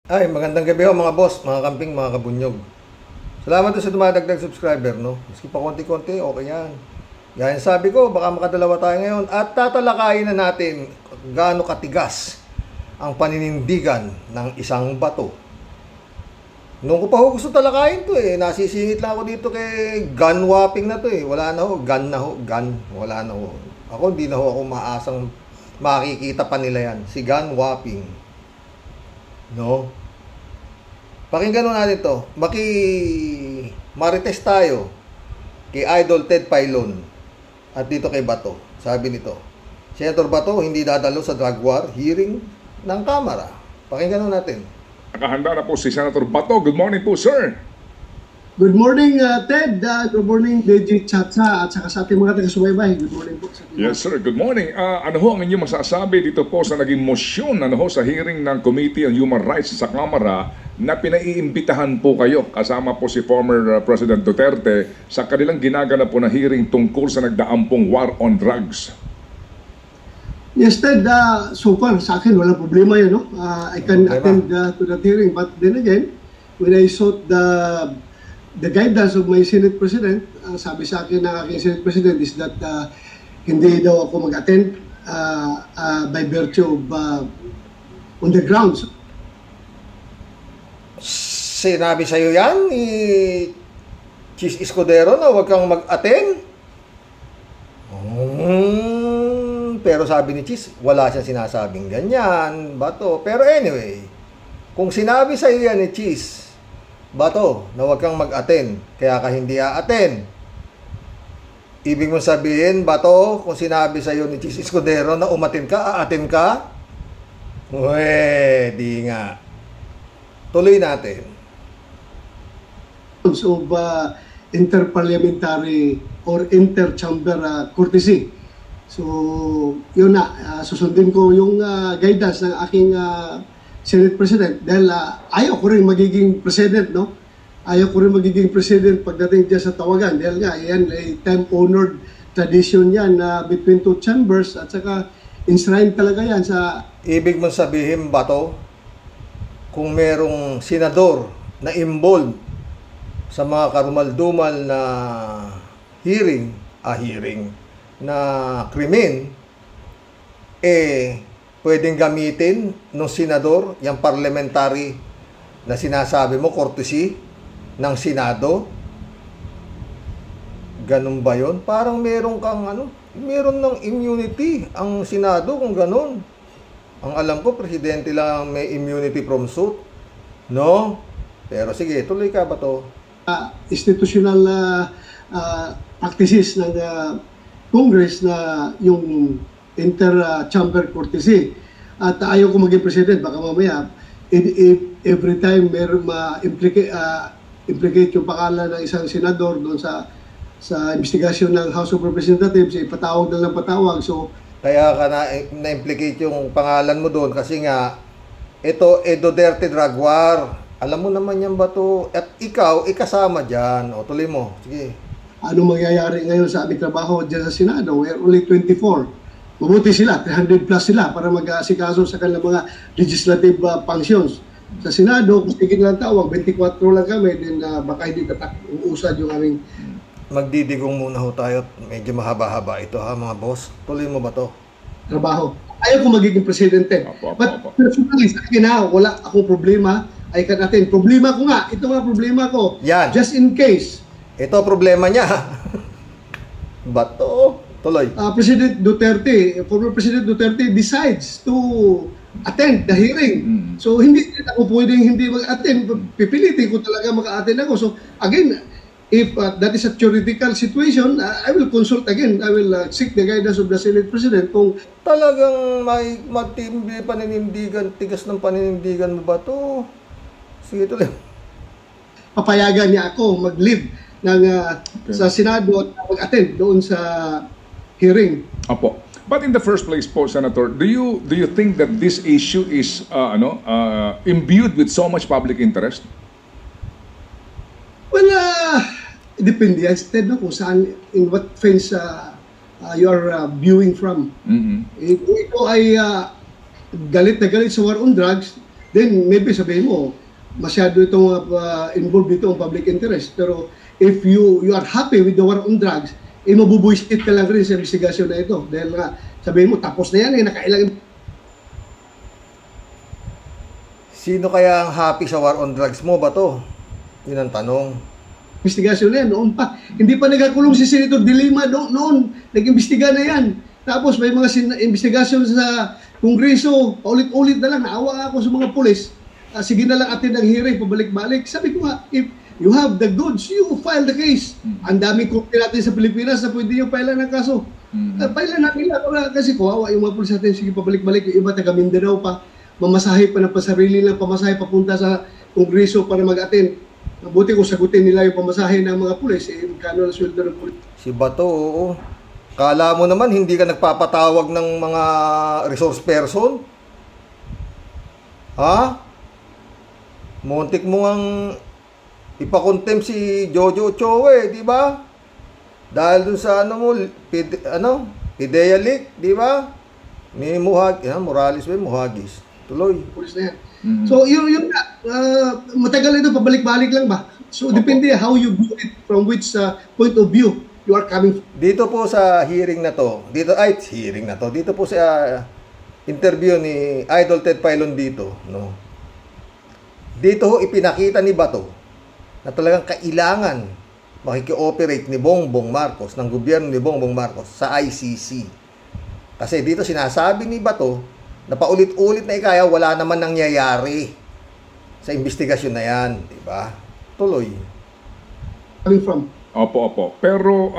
Ay, magandang gabi ho mga boss, mga kamping, mga kabunyog. Salamat sa dumadagdag subscriber, no? Maski pa konti-konti, okay yan. Gaya sabi ko, baka makadalawa tayo ngayon at tatalakayin na natin gaano katigas ang paninindigan ng isang bato. Noong ko pa ho gusto talakayin to nasisingit lang ako dito kay gun whopping na to Wala na ho, gun na ho, gun, wala na ho. Ako hindi na ho ako maasang makikita pa nila yan, si gun whopping. No? Pakinggan natin to. Marites tayo kay Idol Ted Pailon at dito kay Bato. Sabi nito, Senator Bato hindi dadalo sa drug war hearing ng Kamara. Pakinggan natin. Nakahanda na po si Senator Bato. Good morning po, sir. Good morning, Ted. Good morning, DJ Chacha at saka sa ating mga taga-subaybay. Good morning po. Yes, sir. Good morning. Ano ho ang inyong masasabi dito po sa naging motion sa hearing ng Committee on Human Rights sa Kamara na pinaiimbitahan po kayo kasama po si former President Duterte sa kanilang ginaganap po na hearing tungkol sa nagdaampong war on drugs? Yes, Ted. So far, sa akin, walang problema yun. No? I can attend to that hearing. But then again, when I sought the guidance of my Senate President, ang sabi sa akin ng aking Senate President is that hindi daw ako mag-attend by virtue of on the grounds. Sinabi sa'yo yan ni Chis Escudero na huwag kang mag-attend? Pero sabi ni Chis, wala siyang sinasabing ganyan, Bato. Pero anyway, kung sinabi sa'yo yan ni Chis, Bato, na huwag kang mag-attend, kaya ka hindi a-attend. Ibig mong sabihin, Bato, kung sinabi sa'yo ni Chis Escudero na umatin ka, a-attend ka? Di nga. Tuloy natin. Of interparliamentary or interchamber courtesy. So, yun na. Susundin ko yung guidance ng aking Senate President dahil ayaw ko rin magiging President, no? Ayaw ko rin magiging President pagdating dyan sa tawagan dahil nga, yan ay time-honored tradition yan between two chambers at saka enshrined talaga yan sa... Ibig mong sabihin, Bato, kung merong senador na involved sa mga karumaldumal na hearing na krimen, pwedeng gamitin ng senador yung parliamentary na sinasabi mo, courtesy ng Senado. Ganun ba yun? Parang meron kang meron ng immunity ang Senado kung ganun. Ang alam ko, presidente lang may immunity from suit. No? Pero sige, tuloy ka ba to? Institutional practices ng Congress na yung inter-chamber courtesy. At ayaw ko maging president, baka mamaya, every time meron ma-implicate yung pangalan ng isang senador doon sa investigasyon ng House of Representatives, patawag na lang patawag. So, kaya ka na-implicate yung pangalan mo doon kasi nga, ito, Duterte drug war. Alam mo naman yan ba to? At ikaw, ikasama dyan. O, tuloy mo. Sige. Ano mangyayari ngayon sa aming trabaho dyan sa Senado? We're only 24. Mabuti sila, 300 plus sila para mag-asikaso sa kanilang mga legislative functions. Sa Senado, kung tigil lang tawag, 24 lang kami, then baka hindi uusad yung aming... Magdidigong muna ho tayo. Medyo mahaba-haba ito ha mga boss. Tuloy mo ba to? Trabaho. Ayaw ko magiging presidente. But personally, sa akin wala akong problema. I can attend. Problema ko nga. Ito nga problema ko. Yan. Just in case. Ito problema niya. Bato. Tuloy. President Duterte, former President Duterte decides to attend the hearing. So, hindi ako pwedeng hindi mag-attend. Pipilitin ko talaga maka-attend ako. So, again, if that is a theoretical situation, I will consult again. I will seek the guidance of the Senate President kung talagang may matindi paninindigan, tigas ng paninindigan mo ba to? Sige, tuloy. Papayagan niya ako mag-leave ng, sa Senado at mag-attend doon sa hearing. Apo. But in the first place po, Senator, do you think that this issue is imbued with so much public interest? Well, depende yan, Ted, no, kung saan, in what phase you are viewing from. Kung ito ay galit na galit sa war on drugs, then maybe sabihin mo, masyado itong involved dito ang public interest. Pero if you are happy with the war on drugs, mabubuisit ka lang rin sa investigasyon na ito. Dahil nga, sabihin mo, tapos na yan, nakailang. Sino kaya ang happy sa war on drugs mo ba to? Yun ang tanong. Investigasyon na yan, noon pa. Hindi pa nagkakulong si Senator De Lima noon. Nag-imbestiga na yan. Tapos may mga investigasyon sa Kongreso, paulit-ulit na lang. Naawa ako sa mga pulis. Sige na lang atin ang hearing, pabalik-balik. Sabi ko nga, if you have the goods, you file the case. Ang daming kopi natin sa Pilipinas na pwede yung file ng kaso. File na nila kasi kawawa yung mga pulis natin. Sige, pabalik-balik. Yung iba taga Mindanao pa. Mamasahe pa ng pasarili lang pamasahe papunta sa Kongreso para mag-attend. Mabuti kung sagutin nila yung pamasahe ng mga pulis. Kano na sweldo ng pulis. Si Bato, oo. Kala mo naman hindi ka nagpapatawag ng mga resource person? Ha? Muntik mo ngang ipakontem si Jojo Choe, di ba? Dahil dun sa Pidea Leak, di ba? Ni Morales ba? Muhagis. Tuloy. Pulis na yan. So, yun nga. Matagal ito, pabalik-balik lang ba? So, depende how you view it, from which point of view you are coming from. Dito po sa hearing na to, dito po sa interview ni Idol Ted Filon dito, no? Dito ho ipinakita ni Bato na talagang kailangan makikioperate ni Bongbong Marcos, ng gobyerno ni Bongbong Marcos sa ICC. Kasi dito sinasabi ni Bato na paulit-ulit na ikaya wala naman nangyayari sa investigasyon na yan, di ba? Tuloy. Coming from. Opo. Pero,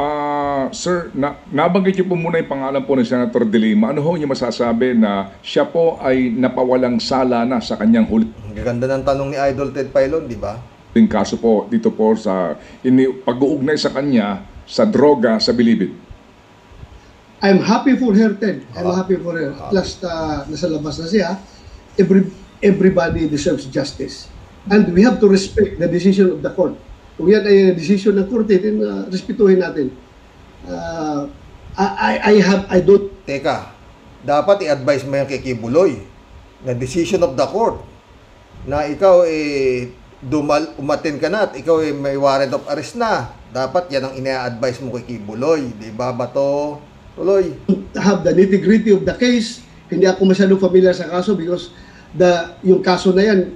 sir, nabanggit niyo po muna yung pangalan po ni Senator De Lima. Ano ho niyo masasabi na siya po ay napawalang sala na sa kanyang huli? Ang gaganda ng tanong ni Idol Ted Filon, di ba? Yung kaso po dito po sa pag-uugnay sa kanya sa droga sa Bilibid. I'm happy for her, Ted. I'm happy for her. At last, nasa labas na siya. Everybody deserves justice. And we have to respect the decision of the court. Kung yan ay decision ng korte, then respetuhin natin. I don't... Teka, dapat i-advise mo yan kay Kibuloy na decision of the court na ikaw umatin ka na at ikaw may warrant of arrest na. Dapat yan ang ina-advise mo kay Kibuloy. Di ba, Bato? Tuloy. Have the nitty-gritty of the case. Hindi ako masyadong familiar sa kaso because yung kaso na yan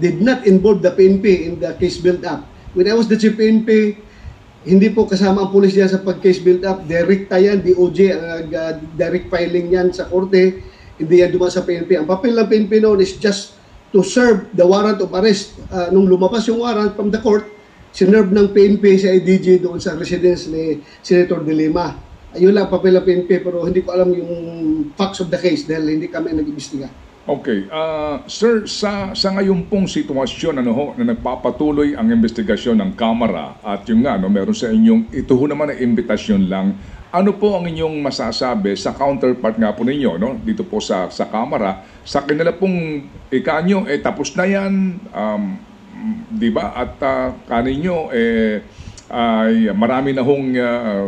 did not involve the PNP in the case build-up. When I was the chief PNP, hindi po kasama ang pulis niya sa pag-case build-up. Direkta yan, DOJ, ang direct filing yan sa korte. Hindi yan dumaan sa PNP. Ang papel ng PNP noon is just to serve the warrant of arrest. Nung lumabas yung warrant from the court, sinerve ng PNP sa IDG doon sa residence ni Senator De Lima. Ayun lang papel ng PNP, pero hindi ko alam yung facts of the case dahil hindi kami nag-imbestiga. Okay. Sir, sa ngayon pong sitwasyon na nagpapatuloy ang investigasyon ng Kamara at yung meron sa inyong, ito ho naman ang imbitasyon lang, ano po ang inyong masasabi sa counterpart nga po ninyo dito po sa Kamara, sa kanila pong ikanyo, tapos na yan, di ba? At kaninyo, ay marami na hong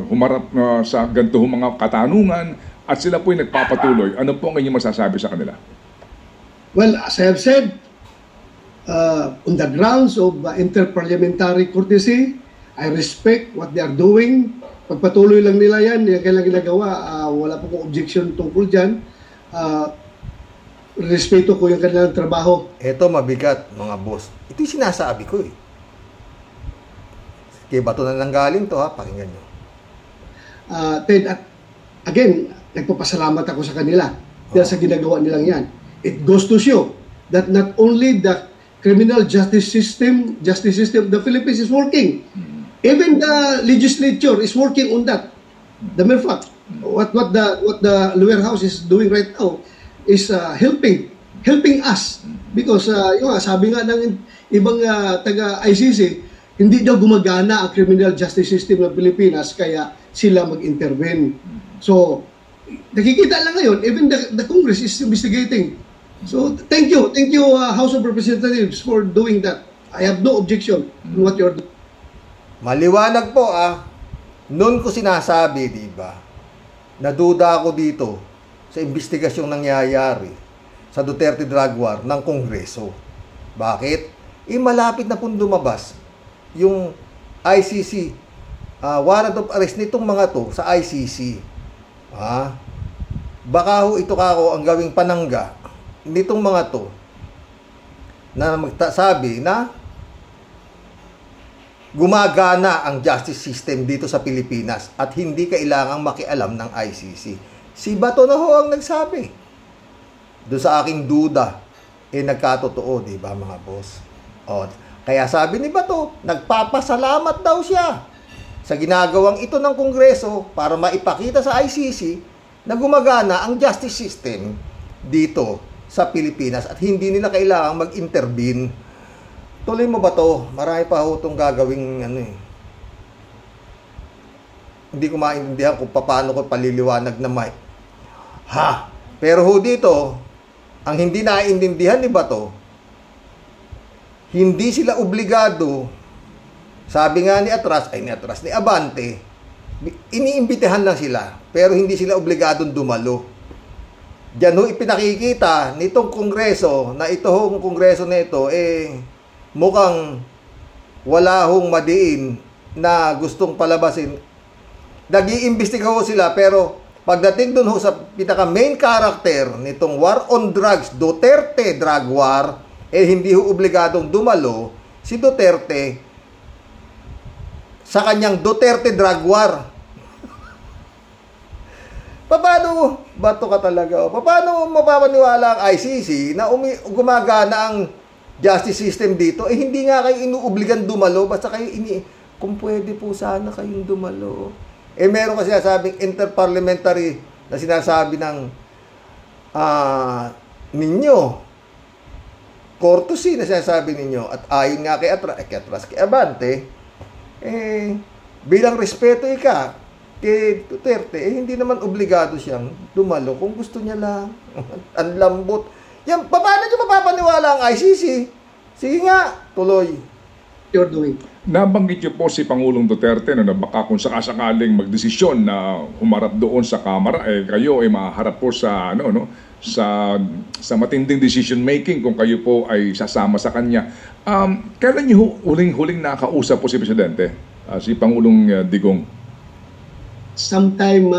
humarap sa ganito mga katanungan at sila po ay nagpapatuloy. Ano po ang inyong masasabi sa kanila? Well, as I have said, on the grounds of interparliamentary courtesy, I respect what they are doing. Pagpatuloy lang nila yan, yung kailang ginagawa, wala po kong objection tungkol dyan. Respeto ko yung kanilang trabaho. Ito mabigat, mga boss. Ito yung sinasabi ko eh. Kaya Bato na lang galing to, pakinggan nyo. Ted, again, nagpapasalamat ako sa kanila dahil sa ginagawa nilang yan. It goes to show that not only the criminal justice system of the Philippines is working, even the legislature is working on that. The mere fact, what the lower house is doing right now is helping us because sabi nga ng ibang taga-ICC, hindi daw gumagana ang criminal justice system ng Pilipinas kaya sila mag-intervene. So, nakikita lang ngayon, even the Congress is investigating. So, thank you, House of Representatives for doing that. I have no objection to what you're doing. Maliwanag po noon ko sinasabi, di ba, naduda ako dito sa investigasyong nangyayari sa Duterte drug war ng Kongreso. Bakit? Malapit na pong lumabas yung ICC, warrant of arrest nitong mga to sa ICC. Baka ito ang gawing panangga nitong mga to na magsabi na gumagana ang justice system dito sa Pilipinas at hindi kailangang makialam ng ICC. Si Bato na ang nagsabi. Doon sa aking duda, nagkatotoo, di ba mga boss? Kaya sabi ni Bato, nagpapasalamat daw siya sa ginagawang ito ng Kongreso para maipakita sa ICC na gumagana ang justice system dito sa Pilipinas at hindi nila kailangang mag-intervene. Tuloy mo ba to? Marami pa itong gagawing hindi ko maintindihan kung paano ko paliliwanag na may. Pero dito, ang hindi naiintindihan ni Bato, hindi sila obligado, sabi nga ni Abante, iniimbitahan lang sila, pero hindi sila obligadong dumalo. Diyan ipinakikita nitong Kongreso, na itong Kongreso na ito, mukhang wala madiin na gustong palabasin. Nag-iimbestiga sila, pero pagdating dun sa pinaka main character nitong war on drugs, Duterte drug war, hindi obligadong dumalo si Duterte sa kanyang Duterte drug war. Paano Bato ka talaga? Paano mapapaniwala ang ICC na gumagana ang justice system dito? Hindi nga kayo inuobligan dumalo, basta kayo kung pwede po sana kayong dumalo. Meron kasi sinasabing interparliamentary na sinasabi ng ninyo, courtesy na sinasabi ninyo, at ayon nga kay Abante, bilang respeto kay Duterte, hindi naman obligado siyang dumalo kung gusto niya lang. Ang lambot. Yan, paano nyo mapapaniwala ang ICC? Sige nga, tuloy. You're doing. Nabanggit niyo po si Pangulong Duterte na baka kung sakasakaling magdesisyon na humarap doon sa Kamara, kayo ay maharap po sa sa matinding decision making kung kayo po ay sasama sa kanya. Kailan niyo huling nakausap po si Presidente, si Pangulong Digong? Sometime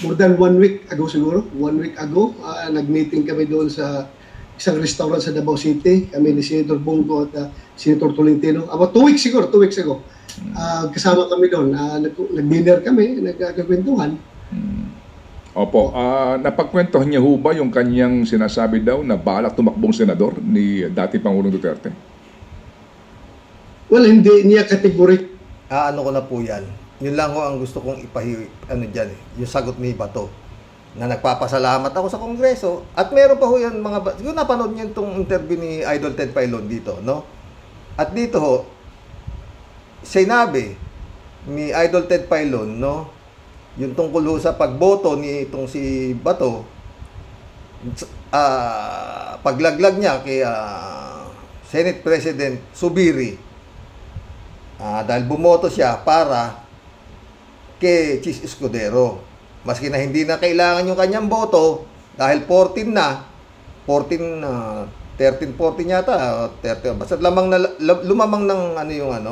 more than 1 week ago siguro. 1 week ago, nag-meeting kami doon sa isang restaurant sa Davao City. Kami ni Senator Bongo at Senator Tolentino. About 2 weeks ago. Kasama kami doon. Nag-dinner kami, nagkakwentuhan. Opo. Napagkwentuhan niya ba yung kanyang sinasabi daw na balak tumakbong senador ni dati Pangulong Duterte? Well, hindi niya kategorik. Ano ko na po yan. Yun lang ang gusto kong yung sagot ni Bato. Na nagpapasalamat ako sa Kongreso. At meron pa yan siguro napanood niyo itong interview ni Idol Ted Pailon dito, no? At dito sinabi ni Idol Ted Pailon, no? Yung tungkol sa pagboto ni itong si Bato, paglaglag niya kay Senate President Subiri, dahil bumoto siya para kay Chis Escudero. Maski na hindi na kailangan yung kanyang boto dahil 13 14 yata, 30 basta lumamang ng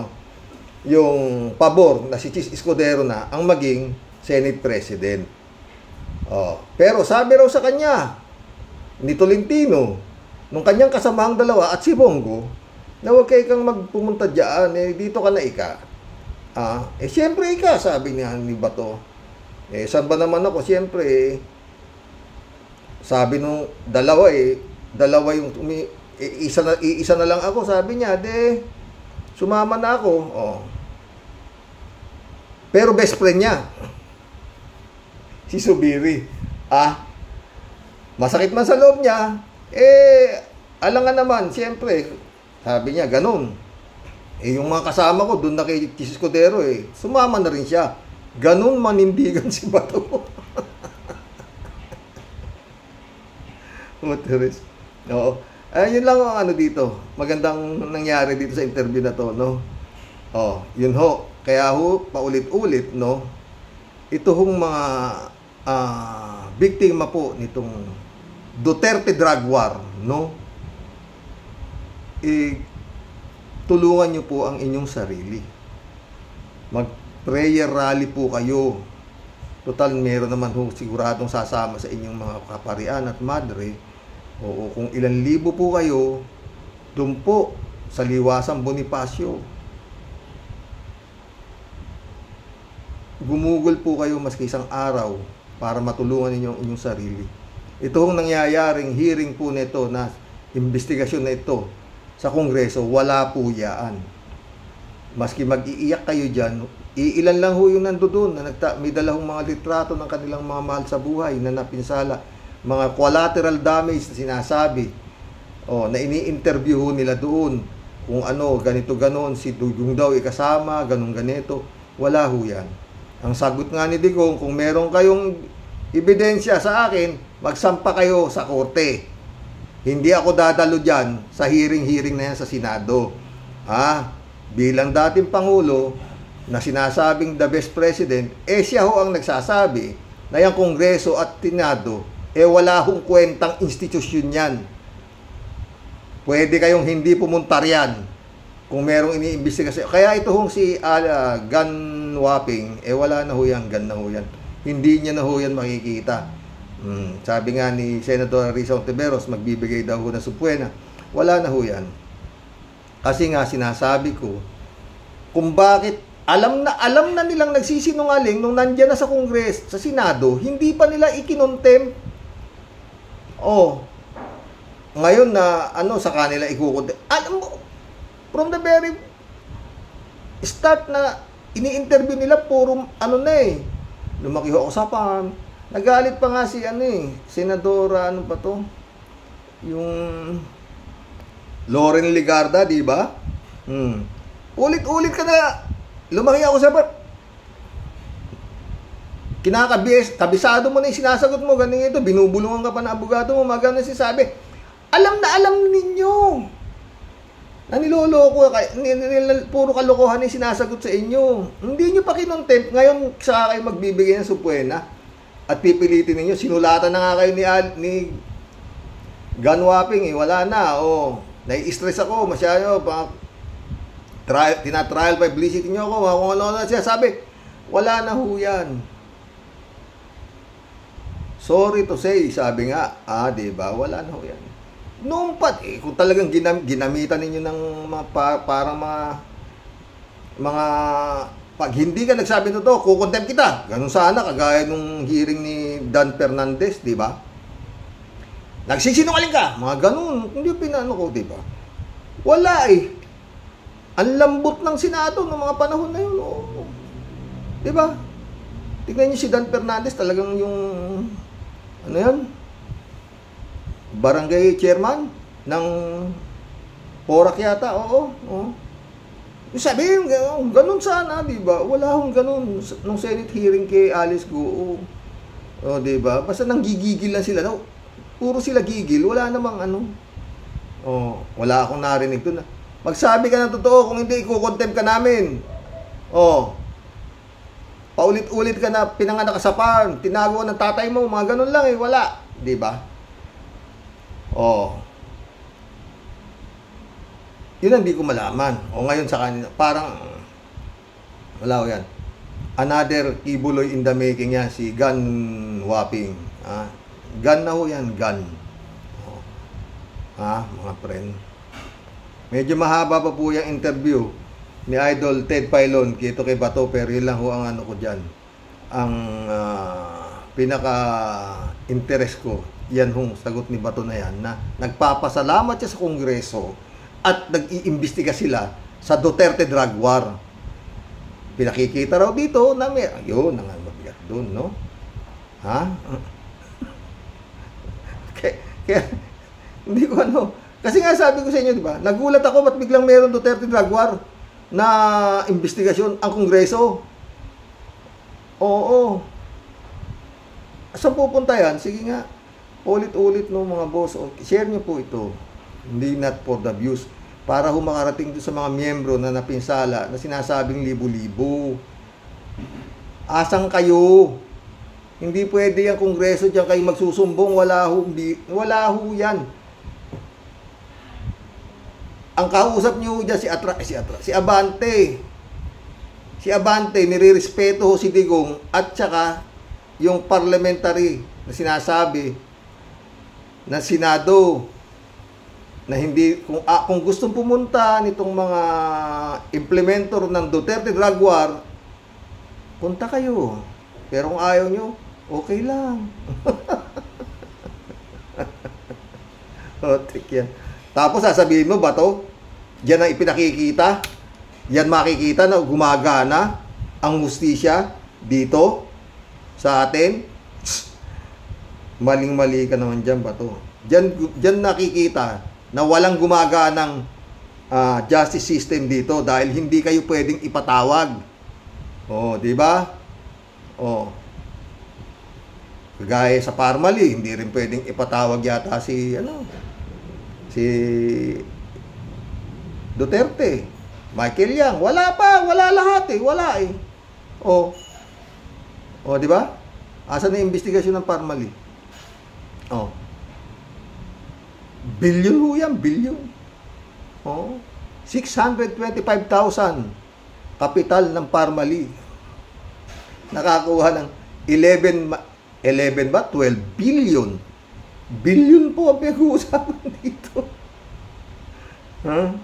yung pabor na si Chis Escudero na ang maging Senate President. Pero sabi raw sa kanya ni Tolentino nung kanyang kasamahang dalawa at si Bongo na huwag kayo kang magpumunta dyan, dito ka na siyempre sabi niya ni Bato, saan ba naman ako? Siyempre, sabi nung dalawa yung iisa na lang ako, sabi niya, sumama na ako. Pero best friend niya, si Subiri, masakit man sa loob niya, alangan naman, siyempre, sabi niya, ganun. Yung mga kasama ko, doon na kay Chis Escudero, sumama na rin siya. Ganun manindigan si Bato. Motorist. Oo. Yun lang ang dito. Magandang nangyari dito sa interview na to, no? Yun Kaya paulit-ulit, no? Ito mga biktima po nitong Duterte drug war, no? Tulungan nyo po ang inyong sarili. Mag-prayer rally po kayo. Total, meron naman siguradong sasama sa inyong mga kaparian at madre. O kung ilan libo po kayo, doon po sa Liwasang Bonifacio. Gumugol po kayo maski isang araw para matulungan ninyo ang inyong sarili. Ito hong nangyayaring hearing po nito na investigasyon na ito sa Kongreso, wala po yaan. Maski mag-iiyak kayo dyan, iilan lang ho yung nandoon na may dalawang mga litrato ng kanilang mga mahal sa buhay na napinsala. Mga collateral damage na sinasabi. Na ini-interview ho nila doon. Kung ano, ganito ganon, si Dugong daw ikasama, ganun ganito. Wala ho yan. Ang sagot nga ni Digong, kung meron kayong ebidensya sa akin, magsampa kayo sa korte. Hindi ako dadalo dyan sa hearing na yan sa Senado. Bilang dating Pangulo na sinasabing the best president, siya ho ang nagsasabi na yung Kongreso at Senado, wala hong kwentang institusyon yan. Pwede kayong hindi pumunta riyan kung merong iniimbestigasyon. Kaya ito hong si Gan Waping, wala na ho yan, gan na ho yan. Hindi niya na ho yan makikita. Sabi nga ni Senator Risa Ontiveros, magbibigay daw ho na subpoena. Wala na ho yan. Kasi nga sinasabi ko, kung bakit alam na nilang nagsisinungaling nung nandyan na sa Kongres, sa Senado, hindi pa nila ikinontempt. Ngayon na sa kanila ikukontempt. Alam mo, from the very start na ini-interview nila, puro lumaki ho ako sa pan. Nagalit pa nga si Senadora, yung Loren Legarda, di ba? Ulit-ulit ka na. Lumaki ako sa pan. Kabisado mo na yung sinasagot mo, ganun ito, binubulungan ka pa ng abogado mo, magano sabi. Alam na alam ninyo na niloloko puro kalokohan yung sinasagot sa inyo. Hindi nyo pa kinontempt. Ngayon, saka kayo magbibigay ng subpoena at pipilitin ninyo. Sinulatan na nga kayo ni Gan Waping, wala na. Nai-stress ako, masyado. Tina-trial publicity nyo ako. Kung ano na siya, sabi, wala na ho yan. Sorry to say, sabi nga, diba, wala na ho yan. Noong kung talagang ginamitan ninyo ng parang mga pag hindi ka nagsabi totoo, kukontempt kita. Ganun sana, kagaya nung hearing ni Dan Fernandez, di ba? Nagsisinungaling ka, mga ganun. Hindi pinano ko, di ba? Wala Ang lambot ng Senado ng mga panahon na yun. Di ba? Tingnan niyo si Dan Fernandez, talagang yung barangay chairman ng Porac yata, sabi, ganun sana, di ba? Wala akong ganun nung Senate hearing kay Alice Guo. Di ba? Basta nanggigigil lang sila. Puro sila gigil, wala namang wala akong narinig doon. Magsabi ka ng totoo, kung hindi, ikukontempt ka namin. Paulit-ulit ka na pinanganak ka sa farm, tinago ng tatay mo, mga ganun lang wala. Di ba? Yun ang hindi ko malaman. Ngayon sa kanina, parang wala ko yan. Another kibuloy in the making yan, si Gan Waping. Gan na ho yan, Gan. Mga friend. Medyo mahaba pa po yung interview ni Idol Ted Filon kito kay Bato, pero yun lang ho ang ko dyan. Ang pinaka-interest ko, yan hong sagot ni Bato na yan, na nagpapasalamat siya sa Kongreso at nag-iimbestiga sila sa Duterte drug war. Pinakikita raw dito na ayun, mabigat doon, no? Kaya, hindi ko kasi nga sabi ko sa inyo, di ba? Nagulat ako, ba't biglang meron Duterte drug war na investigasyon ang Kongreso? Saan pupunta yan? Sige nga, ulit-ulit no mga boss. Share nyo po ito. Hindi not for the views. Para makarating doon sa mga miyembro na napinsala na sinasabing libo-libo. Asang kayo? Hindi pwede yung Kongreso diyan kayo magsusumbong, wala ho yan. Ang kausap niyo diyan si Abante. Si Abante, nirirespeto ho si Digong at saka yung parliamentary na sinasabi na Senado na hindi kung gustong pumunta nitong mga implementor ng Duterte Drug War, punta kayo. Pero kung ayaw nyo, okay lang. Otik yan. Tapos sasabihin mo ba to? Diyan ang ipinakikita. Yan makikita na gumagana ang hustisya dito sa atin. Maling-mali ka naman dyan ba to? Diyan nakikita na walang gumaganang justice system dito dahil hindi kayo pwedeng ipatawag. Oh, di ba? Oh. Kagaya sa Parmali, hindi rin pwedeng ipatawag yata si Duterte. Michael Yang, wala lahat eh, wala eh. Oh. Oh, di ba? Asan na investigasyon ng Parmali? Oh. Billion ho yan, billion. Oh. 625,000 kapital ng Parmali. Nakakuha ng 11 ba? 12 billion. Billion po ang pinag-uusapan dito. Huh?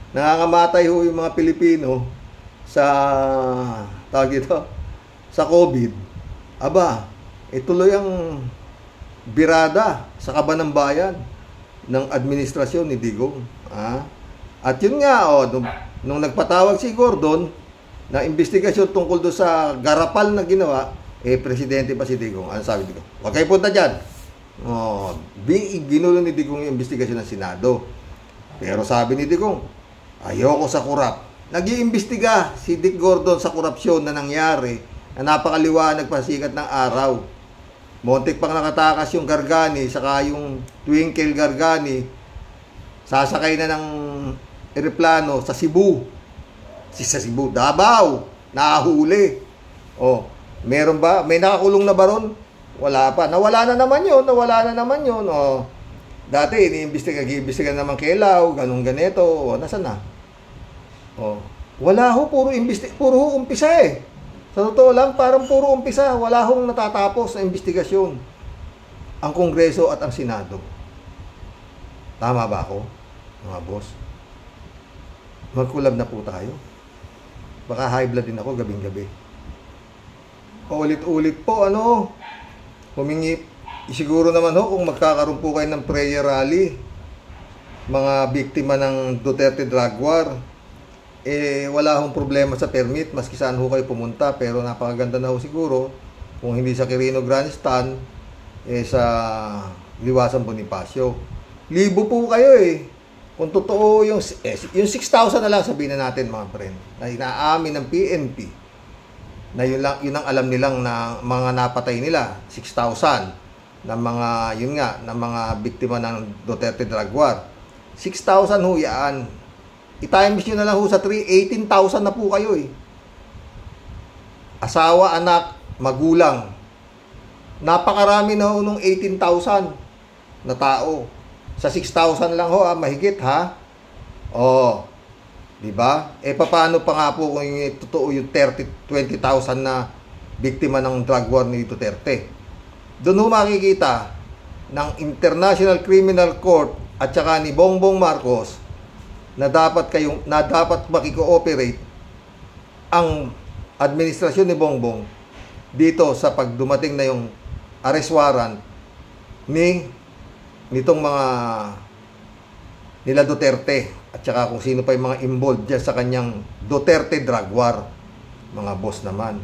Nangangamatay ho yung mga Pilipino sa sa COVID. Aba, ituloy ang birada sa kaban ng bayan ng administrasyon ni Digong. At yun nga, nung nagpatawag si Gordon na investigasyon tungkol doon sa garapal na ginawa, presidente pa si Digong. Ano sabi Digong? Huwag kayo punta dyan. Ginulo ni Digong yung investigasyon ng Senado. Pero sabi ni Digong, ayoko sa kurap. Nag-iimbestiga si Dick Gordon sa korupsyon na nangyari na napakaliwanag pasikat ng araw. Montik pang nakatakas yung Gargani saka yung Twinkle Gargani. Sasakay na ng eroplano sa Cebu. Sa Cebu, Davao. Nahuli. Oh, meron ba? May nakakulong na ba ron? Wala pa. Nawala na naman yun. Oh. Dati, iniimbestiga naman Kelaw, ganun ganito. O, nasaan na? O, wala ho, puro ho umpisa eh. Sa totoo lang, parang puro umpisa. Wala hong natatapos na investigasyon. Ang Kongreso at ang Senado. Tama ba ako, mga boss? Magkulab na po tayo. Baka high blood din ako gabing-gabi. Paulit-ulit po, humingi. Siguro naman kung magkakaroon po kayo ng prayer rally, mga biktima ng Duterte Drug War, wala hong problema sa permit, maski saan ho kayo pumunta, pero napakaganda na ho siguro, kung hindi sa Quirino Grandstand, sa Liwasan Bonifacio. Libo po kayo Kung totoo yung 6,000 na lang sabihin na natin mga friend, na inaamin ng PNP, na yun ang alam nilang na mga napatay nila, 6,000. ng mga biktima ng Duterte Drug War. 6,000 ho yan. I-times nyo na lang ho sa 18,000 na po kayo Asawa, anak, magulang. Napakarami na ho nung 18,000 na tao. Sa 6,000 lang ho, mahigit ha. Di ba? Paano pa nga po kung totoo yung 20,000 na biktima ng drug war ni Duterte? Doon ho makikita ng International Criminal Court at saka ni Bongbong Marcos na dapat makikooperate ang administrasyon ni Bongbong dito sa pagdumating na yung arrest warrant nitong mga nila Duterte at saka kung sino pa yung mga involved dyan sa kanyang Duterte Drug War. Mga boss naman.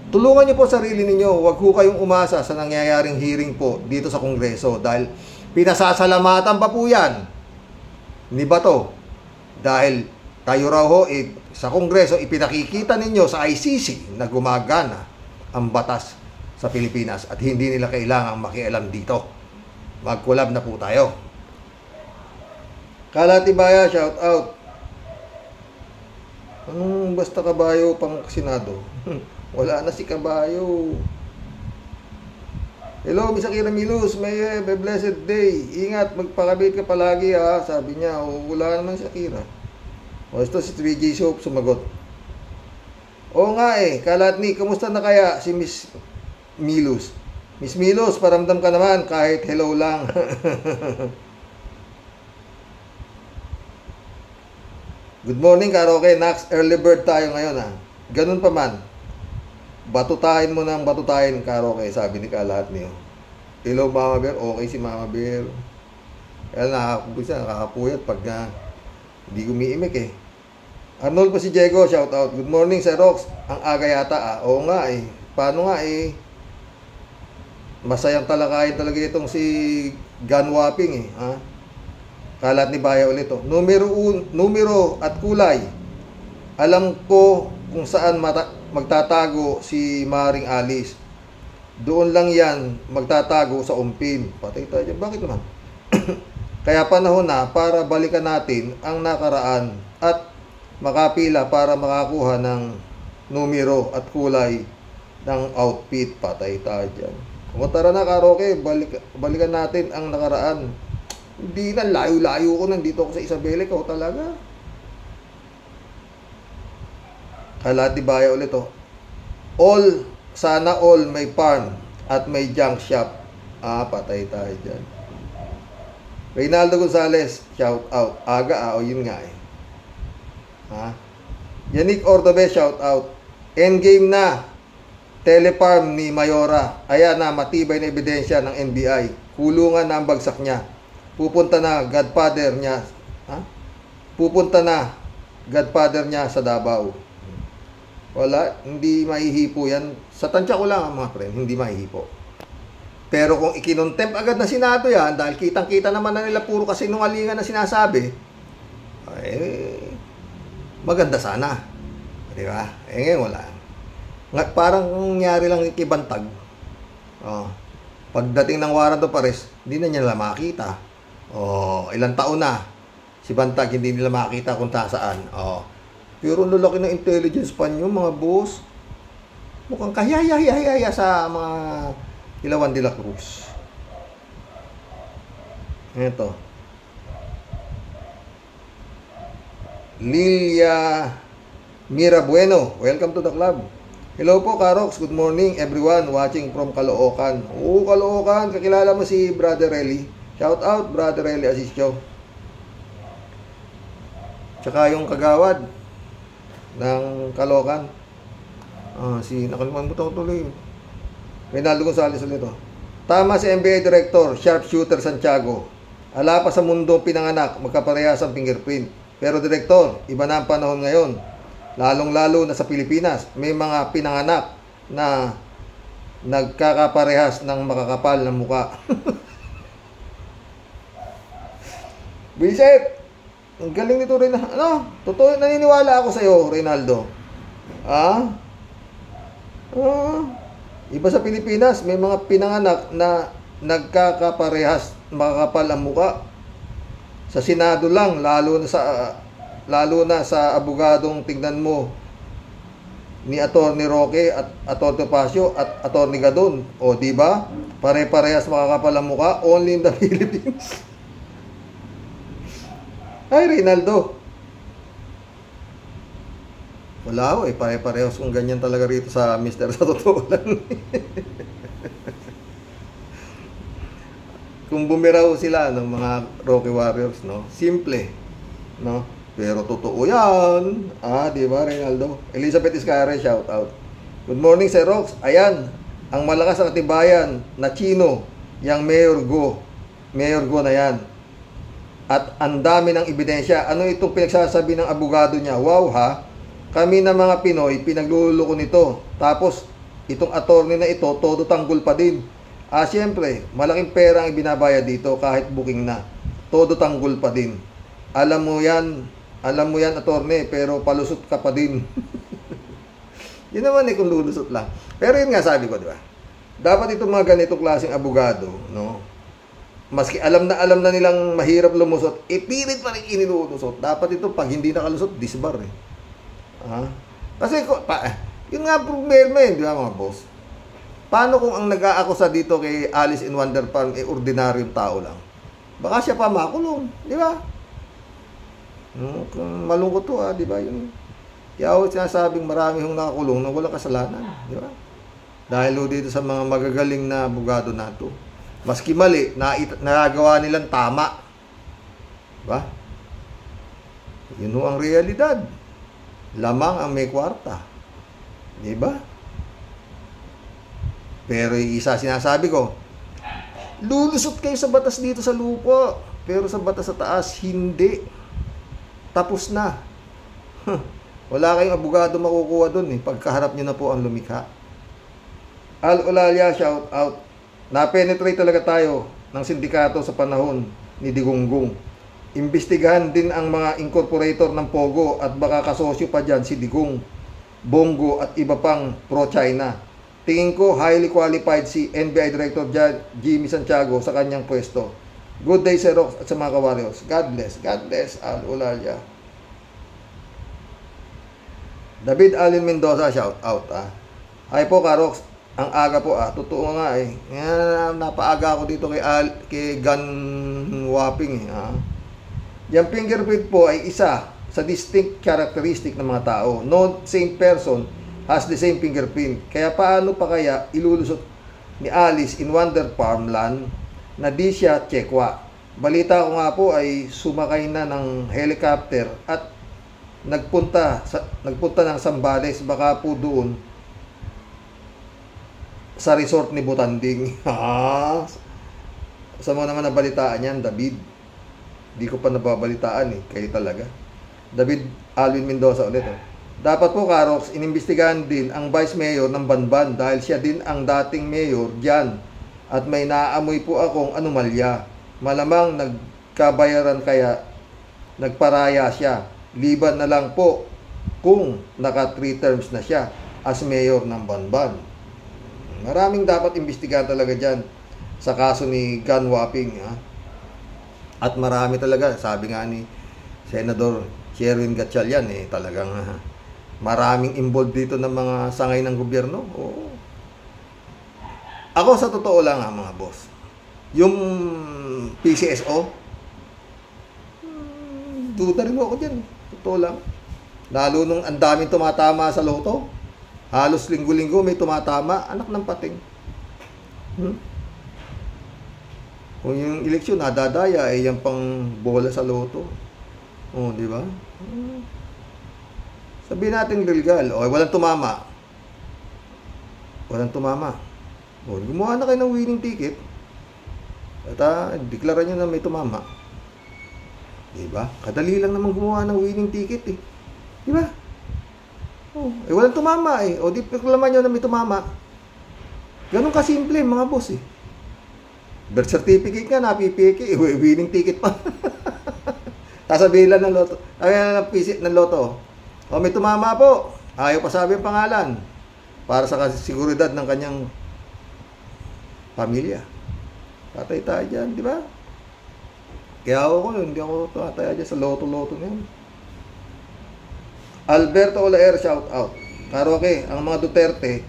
Tulungan niyo po sarili ninyo. Huwag ho kayong umasa sa nangyayaring hearing po dito sa Kongreso dahil pinasasalamatan pa po yan ni Bato. Dahil tayo raw ho sa Kongreso ipinakikita ninyo sa ICC na gumagana ang batas sa Pilipinas at hindi nila kailangang makialam dito. Mag-collab na po tayo. Kalatibaya, shout out. Anong basta kabayo pang Senado? Wala na si Kabayo. Hello, Miss Akira Milus. May blessed day. Ingat, magpakabit ka palagi ha. Sabi niya, wala naman si Akira. O, ito si 3J Soap sumagot. Oo nga Kalatni, kamusta na kaya si Miss Milus? Miss Milus, paramdam ka naman kahit hello lang. Good morning, Karoke. Nax, early bird tayo ngayon ha. Ganun pa man. Batutahin mo ng batutahin, Karoke, sabi ni Kalatni. Hello, Mama Bear. Okay si Mama Bear. Kaya nakakapuyat pag hindi gumiimik Arnold po si Diego, shout out. Good morning, Sir Rox. Ang aga yata Oo nga Paano nga Masayang talakayin talaga itong si Gan Wapping Kalat ni Baya ulit numero at kulay. Alam ko kung saan magtatago si Maring Alice. Doon lang yan magtatago sa umpin. Patay tayo dyan. Bakit naman? Kaya panahon na para balikan natin ang nakaraan at makapila para makakuha ng numero at kulay ng outfit. Patay tayo dyan. Kung tara na, Karoke, balikan natin ang nakaraan. Hindi na, layo-layo ko nandito ako sa Isabela. Ikaw talaga. Kalati Baya ulit sana all may farm at may junk shop. Patay tayo dyan. Reynaldo Gonzalez, shout out. Aga yun nga Yannick Ordobe, shout out. Endgame na telefarm ni Mayora. Ayan na, matibay na ebidensya ng NBI. Kulungan na ang bagsak niya. Pupunta na godfather niya sa Davao. Wala, hindi mahihipo yan. Sa tansya ko lang mga friend, hindi mahihipo. Pero kung ikinontempt agad na Senado yan, dahil kitang-kita naman na nila puro kasinungalingan na sinasabi, maganda sana. Di ba? Ngayon wala. Parang nangyari lang kibantag. Pagdating ng warrant of arrest, hindi na nila makita. Ilang taon na si Bantag hindi nila makita kung saan. Pero lalaki ng intelligence pa nyo, mga boss. Mukhang kahiyaya sa mga Ilawan de la Cruz. Ito. Lilia Mira Bueno, welcome to the club. Hello po, Karox. Good morning, everyone watching from Caloocan. Caloocan. Kakilala mo si Brother Eli. Shout out, Brother Eli Asisio. Tsaka yung kagawad ng Caloocan. Nakalimutan mo ito tuloy. Reynaldo Gonzalez ulit Tama si NBA Director, Sharpshooter Santiago. Ala pa sa mundong pinanganak, magkaparehas ang fingerprint. Pero Director, iba na ang panahon ngayon. Lalong-lalo na sa Pilipinas, may mga pinanganak na nagkakaparehas ng makakapal ng muka. Bisit! Ang galing nito rin. Totoo, naniniwala ako sa'yo, Reynaldo. Iba sa Pilipinas, may mga pinanganak na nagkakaparehas, makakapal ang muka. Sa Senado lang, lalo na sa abogadong tingnan mo ni Atty. Roque at Atty. Topacio at Atty. Gadon. Di ba? Pare-parehas makakapal ang muka, only in the Philippines. Ay, Reynaldo. Wala pare-parehas kung ganyan talaga rito sa Mr. Sa totoo lang. Kung bumiraw sila ng mga Rocky Warriors, simple, pero totoo yan. Di ba, Reynaldo? Elizabeth Iscare, shout out. Good morning, Sir Rox. Ayan, ang malakas ang katibayan na Chino, yang Mayor Go na yan. At ang dami ng ebidensya. Ano itong pinagsasabi ng abogado niya? Wow ha, kami na mga Pinoy, pinagluloko nito. Tapos, itong attorney na ito, todo tanggol pa din. Siyempre, malaking pera ang ibinabayad dito kahit booking na. Todo tanggol pa din. Alam mo yan, attorney, pero palusot ka pa din. Yun naman kung lulusot lang. Pero yun nga sabi ko, di ba? Dapat itong mga ganitong klaseng abogado, maski alam na nilang mahirap lumusot, pilit pa rin inilulusot. Dapat ito, pag hindi nakalusot, disbar Kasi Yun nga problema di ba mga boss? Paano kung ang nag-aakusa dito kay Alice in Wonder Farm ordinaryong tao lang? Baka siya pa makulong, di ba? Malungkot to di ba? Yun. Kaya ako sinasabing marami hong nakakulong na walang kasalanan, di ba? Dahil dito sa mga magagaling na abogado nato. Maski mali, nagagawa nilang tama. Di ba? Yun ang realidad. Lamang ang may kwarta. Di ba? Pero yung isa sinasabi ko, lulusot kayo sa batas dito sa lupa. Pero sa batas sa taas, hindi. Tapos na. Wala kayong abogado makukuha dun pagkaharap nyo na po ang lumikha. Al Olalia, shout out. Na-penetrate talaga tayo ng sindikato sa panahon ni Digonggong. Imbestigahan din ang mga incorporator ng Pogo at baka kasosyo pa dyan si Digong, Bongo at iba pang pro-China. Tingin ko highly qualified si NBI Director Jimmy Santiago sa kanyang pwesto. Good day Sir Rox at sa mga kawarriors. God bless Al Olalia. David Allen Mendoza, shout out Ay po Karox, ang aga po totoo nga napaaga ako dito kay Gan Waping Yung fingerprint po ay isa sa distinct characteristic ng mga tao. No same person has the same fingerprint. Kaya paano pa kaya ilulusot ni Alice in Wonder Farmland na di siya tsekwa? Balita ko nga po ay sumakay na ng helicopter at nagpunta ng Zambales, baka po doon sa resort ni Butanding. Sa mo naman nabalitaan yan, David. Di ko pa nababalitaan kayo talaga. David Alvin Mendoza ulit. Dapat po Karox, inimbestigahan din ang Vice Mayor ng Banban dahil siya din ang dating mayor dyan at may naaamoy po akong anomalya. Malamang nagkabayaran kaya nagparaya siya. Liban na lang po kung naka 3 terms na siya as mayor ng Banban. Maraming dapat imbestigahan talaga dyan sa kaso ni Gan Waping. At marami talaga, sabi nga ni Senador Sherwin Gatchalian talagang maraming involved dito ng mga sangay ng gobyerno. Oo. Ako sa totoo lang mga boss, yung PCSO, duda rin ako dyan. Totoo lang. Lalo nung ang daming tumatama sa loto, halos linggo-linggo may tumatama, anak ng pating. Kung yung eleksyon nadadaya yan pang bola sa loto. Di ba? Sabihin natin legal, walang tumama. Walang tumama. Gumawa na kayo ng winning ticket. At deklara nyo na may tumama. Diba? Kadali lang naman gumawa ng winning ticket Diba? Walang tumama di reklaman nyo na may tumama. Ganun kasimple mga boss Birth certificate nga napipiki winning ticket pa. Sasabihin lang ng loto. Ng loto. May tumama po. Ayaw pa sabi ang pangalan. Para sa siguridad ng kanyang pamilya. Tatay tayo dyan, di ba? Kaya hindi ako tataya dyan sa loto-loto na yun. Alberto Olaer, shout out. Karoke, ang mga Duterte,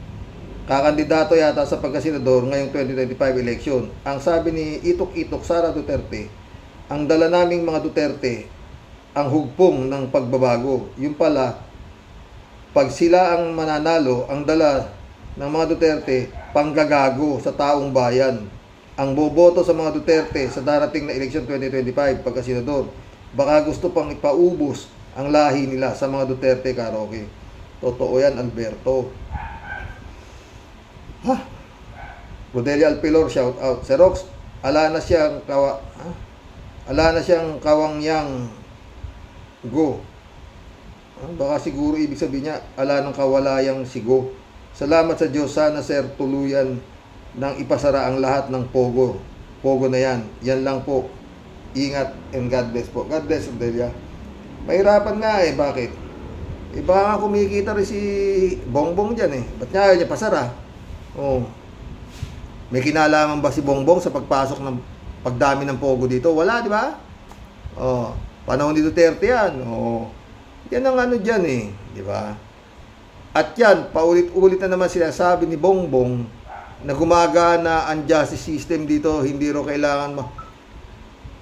kakandidato yata sa pagkasenador ngayong 2025 election. Ang sabi ni Itok-Itok Sara Duterte, ang dala naming mga Duterte, ang hugpong ng pagbabago. Yung pala, pag sila ang mananalo, ang dala ng mga Duterte, panggagago sa taong bayan. Ang boboto sa mga Duterte sa darating na eleksyon 2025 pagkasenador, baka gusto pang ipaubos ang lahi nila sa mga Duterte, Karoke. Totoo yan, Alberto. Rodelia Alpilor, shout out. Xerox, ala na siyang kawangyang go. Baka siguro ibig sabihin niya, ala ng kawalayang sigo. Salamat sa Diyos, sana sir tuluyan nang ipasara ang lahat ng Pogo. Pogo na yan. Yan lang po. Ingat and God bless po. God bless, Rodelia. Mahirapan nga bakit? Baka kumikita rin si Bongbong dyan Ba't nga niya pasara? May kinalaman ba si Bongbong sa pagpasok ng pagdami ng Pogo dito? Wala, di ba? Panahon ni Duterte yan. Yan ang dyan di ba? At yan, paulit-ulit na naman sinasabi ni Bongbong na gumagana ang justice system dito, hindi ro kailangan mo.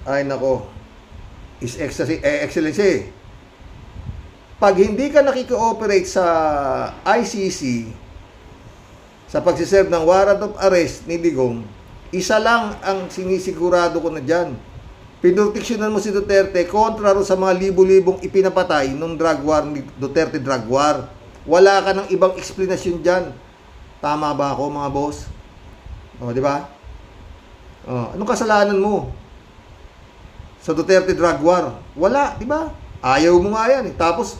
Ay nako, His Excellency, pag hindi ka nakikooperate sa ICC sa pagsiserve ng warrant of arrest ni Digong, isa lang ang sinisigurado ko na dyan. Pinurtiksyonan mo si Duterte kontra ro sa mga libo-libong ipinapatay nung drug war ni Duterte drug war. Wala ka ng ibang explanation dyan. Tama ba ako, mga boss? O, di ba? Anong kasalanan mo sa Duterte drug war? Wala, di ba? Ayaw mo nga yan. Tapos,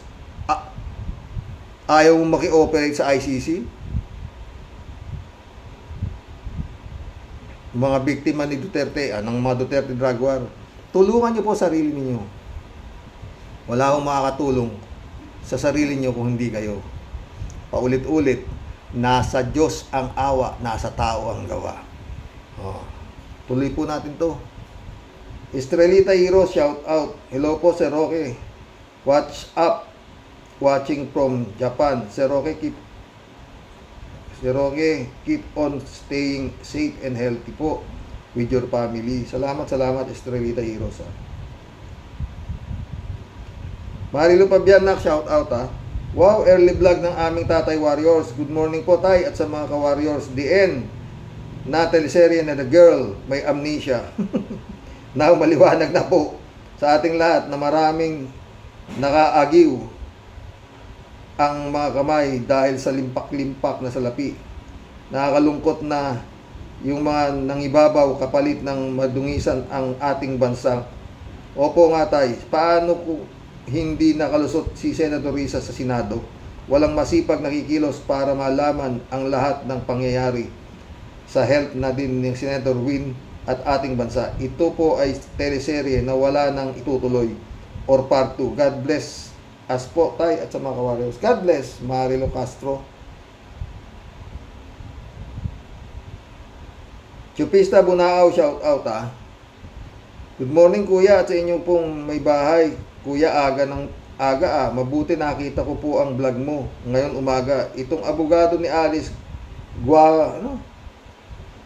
ayaw mo maki-operate sa ICC? Mga biktima ni Duterte, ng mga Duterte drug war, tulungan niyo po sarili niyo. Wala akong makakatulong sa sarili niyo kung hindi kayo. Paulit-ulit, nasa Diyos ang awa, nasa tao ang gawa. Tuloy po natin to. Estrelita Hero, shout out. Hello po, Sir Roque. Watch up. Watching from Japan. Sir Roque, keep on staying safe and healthy po with your family. Salamat, Estrelita Hero. Marilu Pabianak, shout out Wow, early vlog ng aming Tatay Warriors. Good morning po, Tay, at sa mga ka-Warriors. The end na teleserye na The Girl May Amnesia. Now, maliwanag na po sa ating lahat na maraming nakaagiw ang mga kamay dahil sa limpak-limpak na salapi. Nakakalungkot na yung mga nangibabaw kapalit ng madungisan ang ating bansa. Opo nga, Tay, paano kung hindi nakalusot si Senator Risa sa Senado? Walang masipag nakikilos para malaman ang lahat ng pangyayari sa health na din ng Senator Win at ating bansa. Ito po ay teleserye na wala nang itutuloy or part 2. God bless us po, Tay, at sa mga ka-Warriors. God bless, Marilo Castro. Chupista Bunao, shout out Good morning, Kuya, at sa inyong pong may bahay. Kuya, aga mabuti nakita ko po ang vlog mo ngayon umaga. Itong abogado ni Alice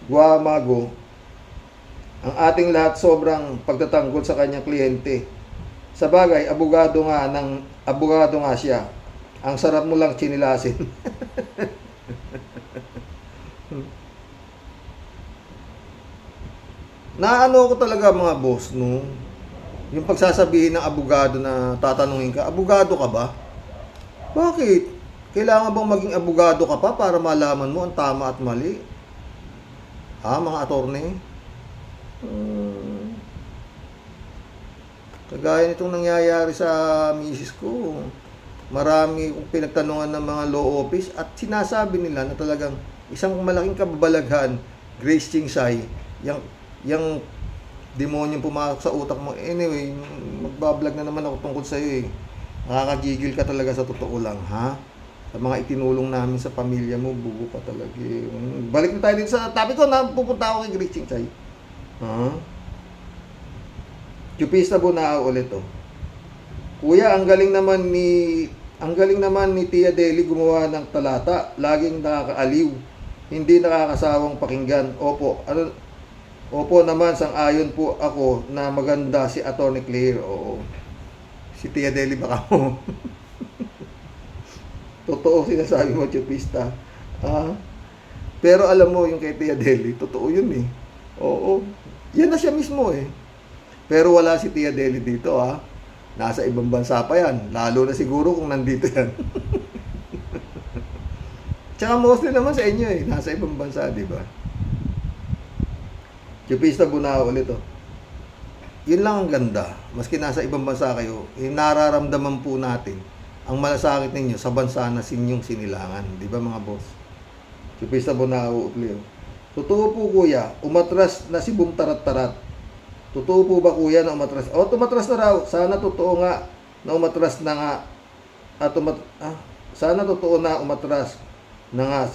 Guamago, ang ating lahat sobrang pagtatanggol sa kanyang kliyente. Sa bagay, abogado nga siya. Ang sarap mo lang chinilasin. Naano ko talaga, mga boss, no? Yung pagsasabihin ng abogado na tatanungin ka, abogado ka ba? Bakit? Kailangan bang maging abogado ka pa para malaman mo ang tama at mali? Mga attorney? Kagaya nitong nangyayari sa misis ko. Marami kong pinagtanungan ng mga law office at sinasabi nila na talagang isang malaking kababalaghan, Grace Chingsay, yung demonyong pumasok sa utak mo. Anyway, magbablog na naman ako tungkol sa iyo Nakakagigil ka talaga, sa totoo lang, Sa mga itinulong namin sa pamilya mo, bugo ka talaga. Balik na tayo dito sa topic ko na pupunta ako kay Grace Chingsay. Chupista Bunao ulit Kuya, ang galing naman ni Tia Deli gumawa ng talata. Laging nakakaaliw. Hindi nakakasawang pakinggan. Opo naman, sang-ayon po ako na maganda si Atty. Claire. Oo. Si Tia Deli baka mo. Totoo sinasabi mo, Chupista. Pero alam mo, yung kay Tia Deli, totoo yun Oo. Yan na siya mismo Pero wala si Tia Deli dito Nasa ibang bansa pa yan. Lalo na siguro kung nandito yan. Tsaka mostly naman sa inyo Nasa ibang bansa, di ba? Chupista Bunao ulit Yun lang ang ganda. Maski nasa ibang bansa kayo, nararamdaman po natin ang malasakit ninyo sa bansa na sinyong sinilangan. Di ba, mga boss? Chupista Bunao ulit Totoo po, Kuya, umatras na si Boom Tarat-Tarat. Totoo po ba, Kuya, na umatras? Tumatras na raw. Sana totoo nga na umatras na nga. Sana totoo na umatras na nga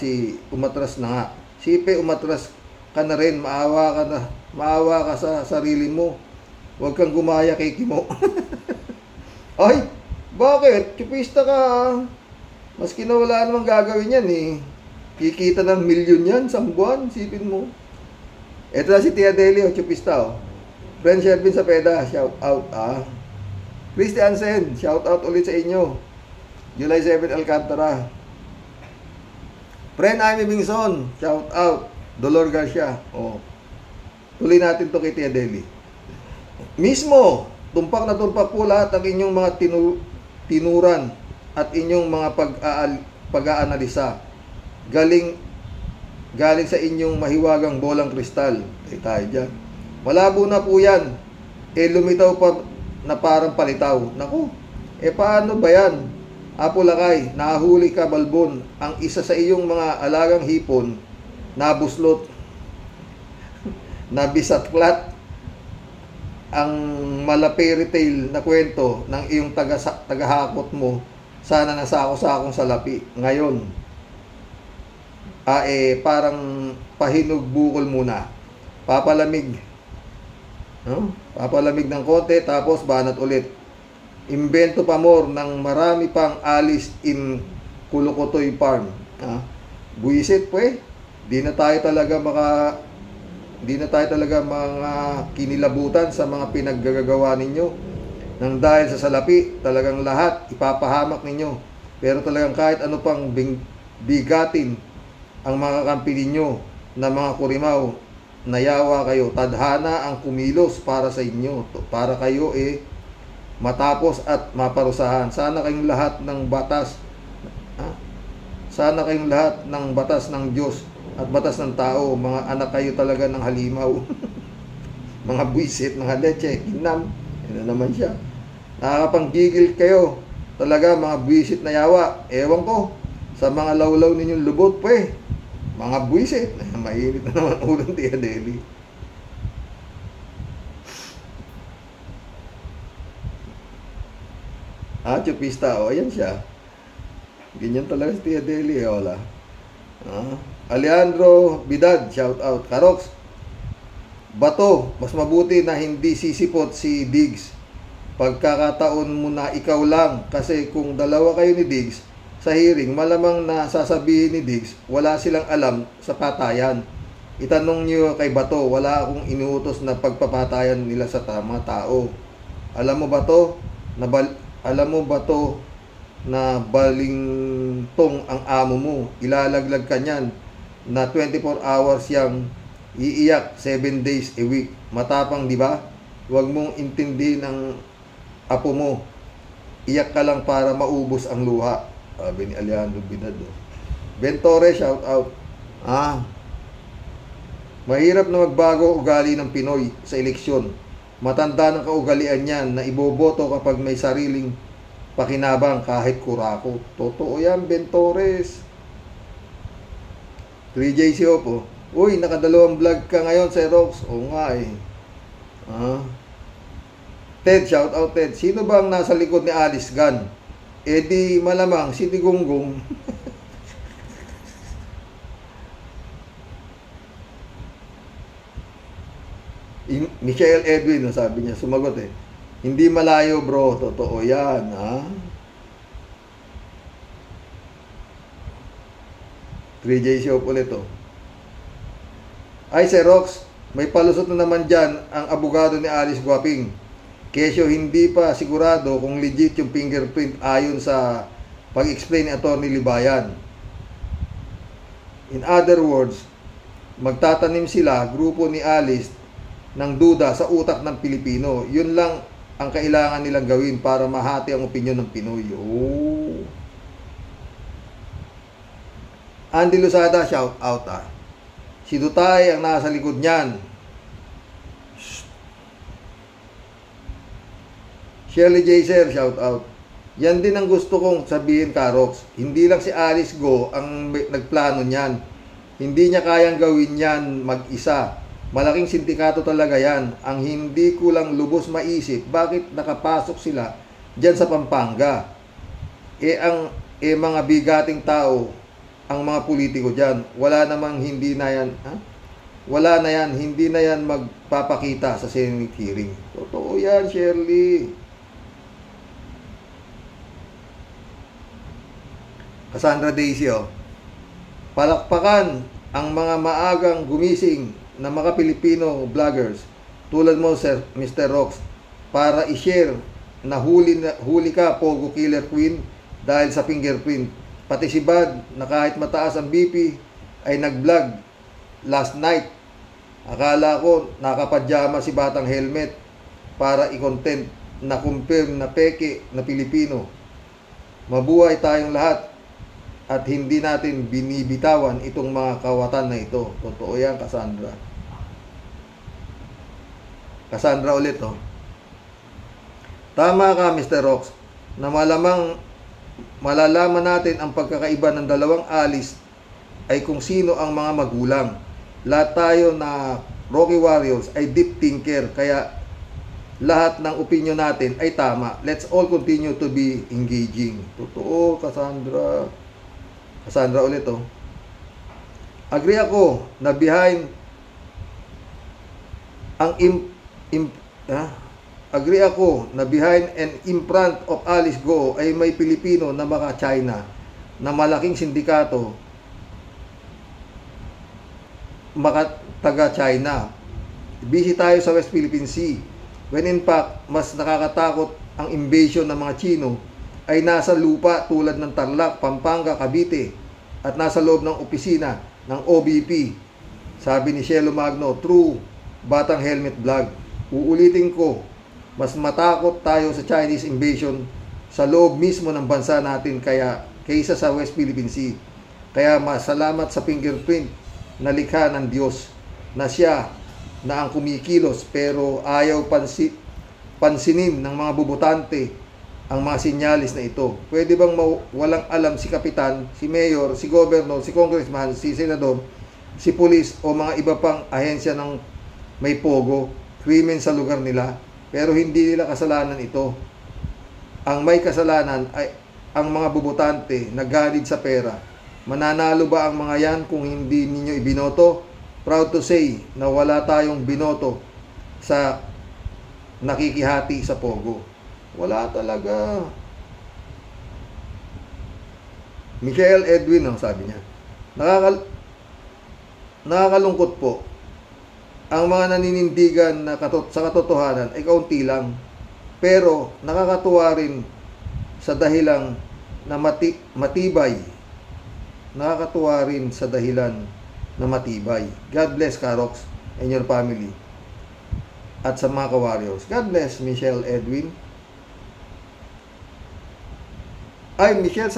umatras na nga. Sipe, umatras ka na rin. Maawa ka sa sarili mo. Huwag kang gumaya kay Kimo. Ay, bakit? Chupista ka. Maski na wala namang gagawin yan eh. Kikita ng milyon yan sa buwan, sipin mo. Ito na si Tia Deli, Chupista, oh. Friend Shervin Sapeda, shout out, Christy Ansen, shout out ulit sa inyo. July 7 Alcantara. Friend Amy Bingson, shout out. Dolor Garcia, oh. Tuloy natin to kay Tia Deli. Mismo, tumpak na tumpak po lahat ang inyong mga tinuran at inyong mga pag-aanalisa. Galing sa inyong mahiwagang bolang kristal. Tayo dyan. Malabo na po yan. Lumitaw pa na parang palitaw. Naku, paano ba yan? Apo Lakay, nahuli ka balbon. Ang isa sa iyong mga alagang hipon, nabuslot, nabisatklat, ang malapiri tale na kwento ng iyong tagahakot mo, sana nasako-sakong salapi. Ngayon, parang pahinog bukol muna. Papalamig. No? Papalamig ng konti, tapos banat ulit. Imbento pa more ng marami pang alis in Kulukotoy Farm. Buisit po eh. Di na tayo talaga mga kinilabutan sa mga pinaggagawa ninyo. Nang dahil sa salapi, talagang lahat ipapahamak ninyo. Pero talagang kahit ano pang bigatin ang mga kampi ninyo na mga kurimaw, nayawa kayo. Tadhana ang kumilos para sa inyo. Para kayo matapos at maparusahan. Sana kayong lahat ng batas ng Diyos at batas ng tao, mga anak kayo talaga ng halimaw. Mga buisit, mga leche, kinam. Yan naman siya. Nakakapanggigil kayo. Talaga, mga buisit na yawa. Ewan ko, sa mga lawlaw ninyong lubot po eh. Mga buisit. Mainit na naman ulang Tia Deli. Chupista, ayan siya. Ganyan talaga si Tia Deli, wala. Alejandro Bidad, shout out. Karox, Bato, mas mabuti na hindi sisipot si Diggs. Pagkakataon mo na ikaw lang. Kasi kung dalawa kayo ni Diggs sa hearing, malamang na sasabihin ni Diggs, wala silang alam sa patayan. Itanong niyo kay Bato, wala akong inuutos na pagpapatayan nila sa tama tao. Alam mo ba to na balingtong ang amo mo, ilalaglag ka niyan na 24 hours yang iiyak 7 days a week. Matapang, di ba? Huwag mong intindihin ang apo mo. Iyak ka lang para maubos ang luha. Sabi ni Alejandro Binado. Ben Torres, shout out. Mahirap na magbago ugali ng Pinoy sa eleksyon. Matanda ng kaugalian yan na iboboto kapag may sariling pakinabang kahit kurako. Totoo yan, Ben Torres. 3JC Opo. Uy, nakadalawang vlog ka ngayon sa Rox. Oo nga eh. Ted, shout out Ted. Sino ba ang nasa likod ni Alice Gunn? Di malamang si Tigunggong. Michelle Edwin, sabi niya, sumagot eh. Hindi malayo bro, totoo yan. 3JC Opo ulit oh. Ay, Sir Rox, may palusot na naman dyan ang abogado ni Alice Guaping. Kesyo hindi pa sigurado kung legit yung fingerprint ayon sa pag-explain ni Atty. Libayan. In other words, magtatanim sila, grupo ni Alice, ng duda sa utak ng Pilipino. Yun lang ang kailangan nilang gawin para mahati ang opinyon ng Pinoy. Andy Lozada, shout out Si Dutay ang nasa likod niyan. Shirley Jaser, shout out. Yan din ang gusto kong sabihin, Karox. Hindi lang si Alice Go ang nagplano niyan. Hindi niya kayang gawin yan mag-isa. Malaking sindikato talaga yan. Ang hindi ko lang lubos maisip, bakit nakapasok sila dyan sa Pampanga? Mga bigating tao, ang mga politiko dyan, wala namang hindi na yan, wala na yan, hindi na yan magpapakita sa Senate hearing. Totoo yan, Shirley. Cassandra Daisy, palakpakan ang mga maagang gumising na mga Pilipino vloggers tulad mo, Sir Mr. Rox, para i-share na huli ka, Pogo Killer Queen, dahil sa fingerprint. Pati si Bad, na kahit mataas ang BP, ay nag-vlog last night. Akala ko nakapadyama si Batang Helmet para i-content na confirm na peke na Pilipino. Mabuhay tayong lahat at hindi natin binibitawan itong mga kawatan na ito. Totoo yan, Cassandra. Cassandra ulit, Tama ka, Mr. Rox, na malamang malalaman natin ang pagkakaiba ng dalawang alis ay kung sino ang mga magulang. Lahat tayo na Rocky Warriors ay deep thinker, kaya lahat ng opinion natin ay tama. Let's all continue to be engaging. Totoo, Cassandra. Cassandra ulit, Agree ako na behind ang Agree ako na behind and in front of Alice Go ay may Pilipino na mga China na malaking sindikato, mga taga China. Busy tayo sa West Philippine Sea, when in fact mas nakakatakot ang invasion ng mga Chino ay nasa lupa tulad ng Tarlac, Pampanga, Cavite at nasa loob ng opisina ng OBP. Sabi ni Shelo Magno, true Batang Helmet Vlog. Uulitin ko, mas matakot tayo sa Chinese invasion sa loob mismo ng bansa natin kaysa sa West Philippine Sea. Kaya masalamat sa fingerprint na likha ng Diyos na siya na ang kumikilos pero ayaw pansinin ng mga bubutante ang mga sinyalis na ito. Pwede bang walang alam si Kapitan, si Mayor, si Governor, si Congressman, si Senador, si Police o mga iba pang ahensya ng may pogo, krimen sa lugar nila, pero hindi nila kasalanan ito. Ang may kasalanan ay ang mga bubutante na ganid sa pera. Mananalo ba ang mga yan kung hindi ninyo ibinoto? Proud to say na wala tayong binoto sa nakikihati sa pogo. Wala talaga. Michael Edwin, sabi niya. Nakakalungkot po. Ang mga naninindigan na sa katotohanan ay kaunti lang. Pero nakakatuwa rin sa dahilan na matibay. Nakakatuwa rin sa dahilan na matibay. God bless, Karox, and your family. At sa mga ka-warriors. God bless, Michelle Edwin. Ay, Michelle,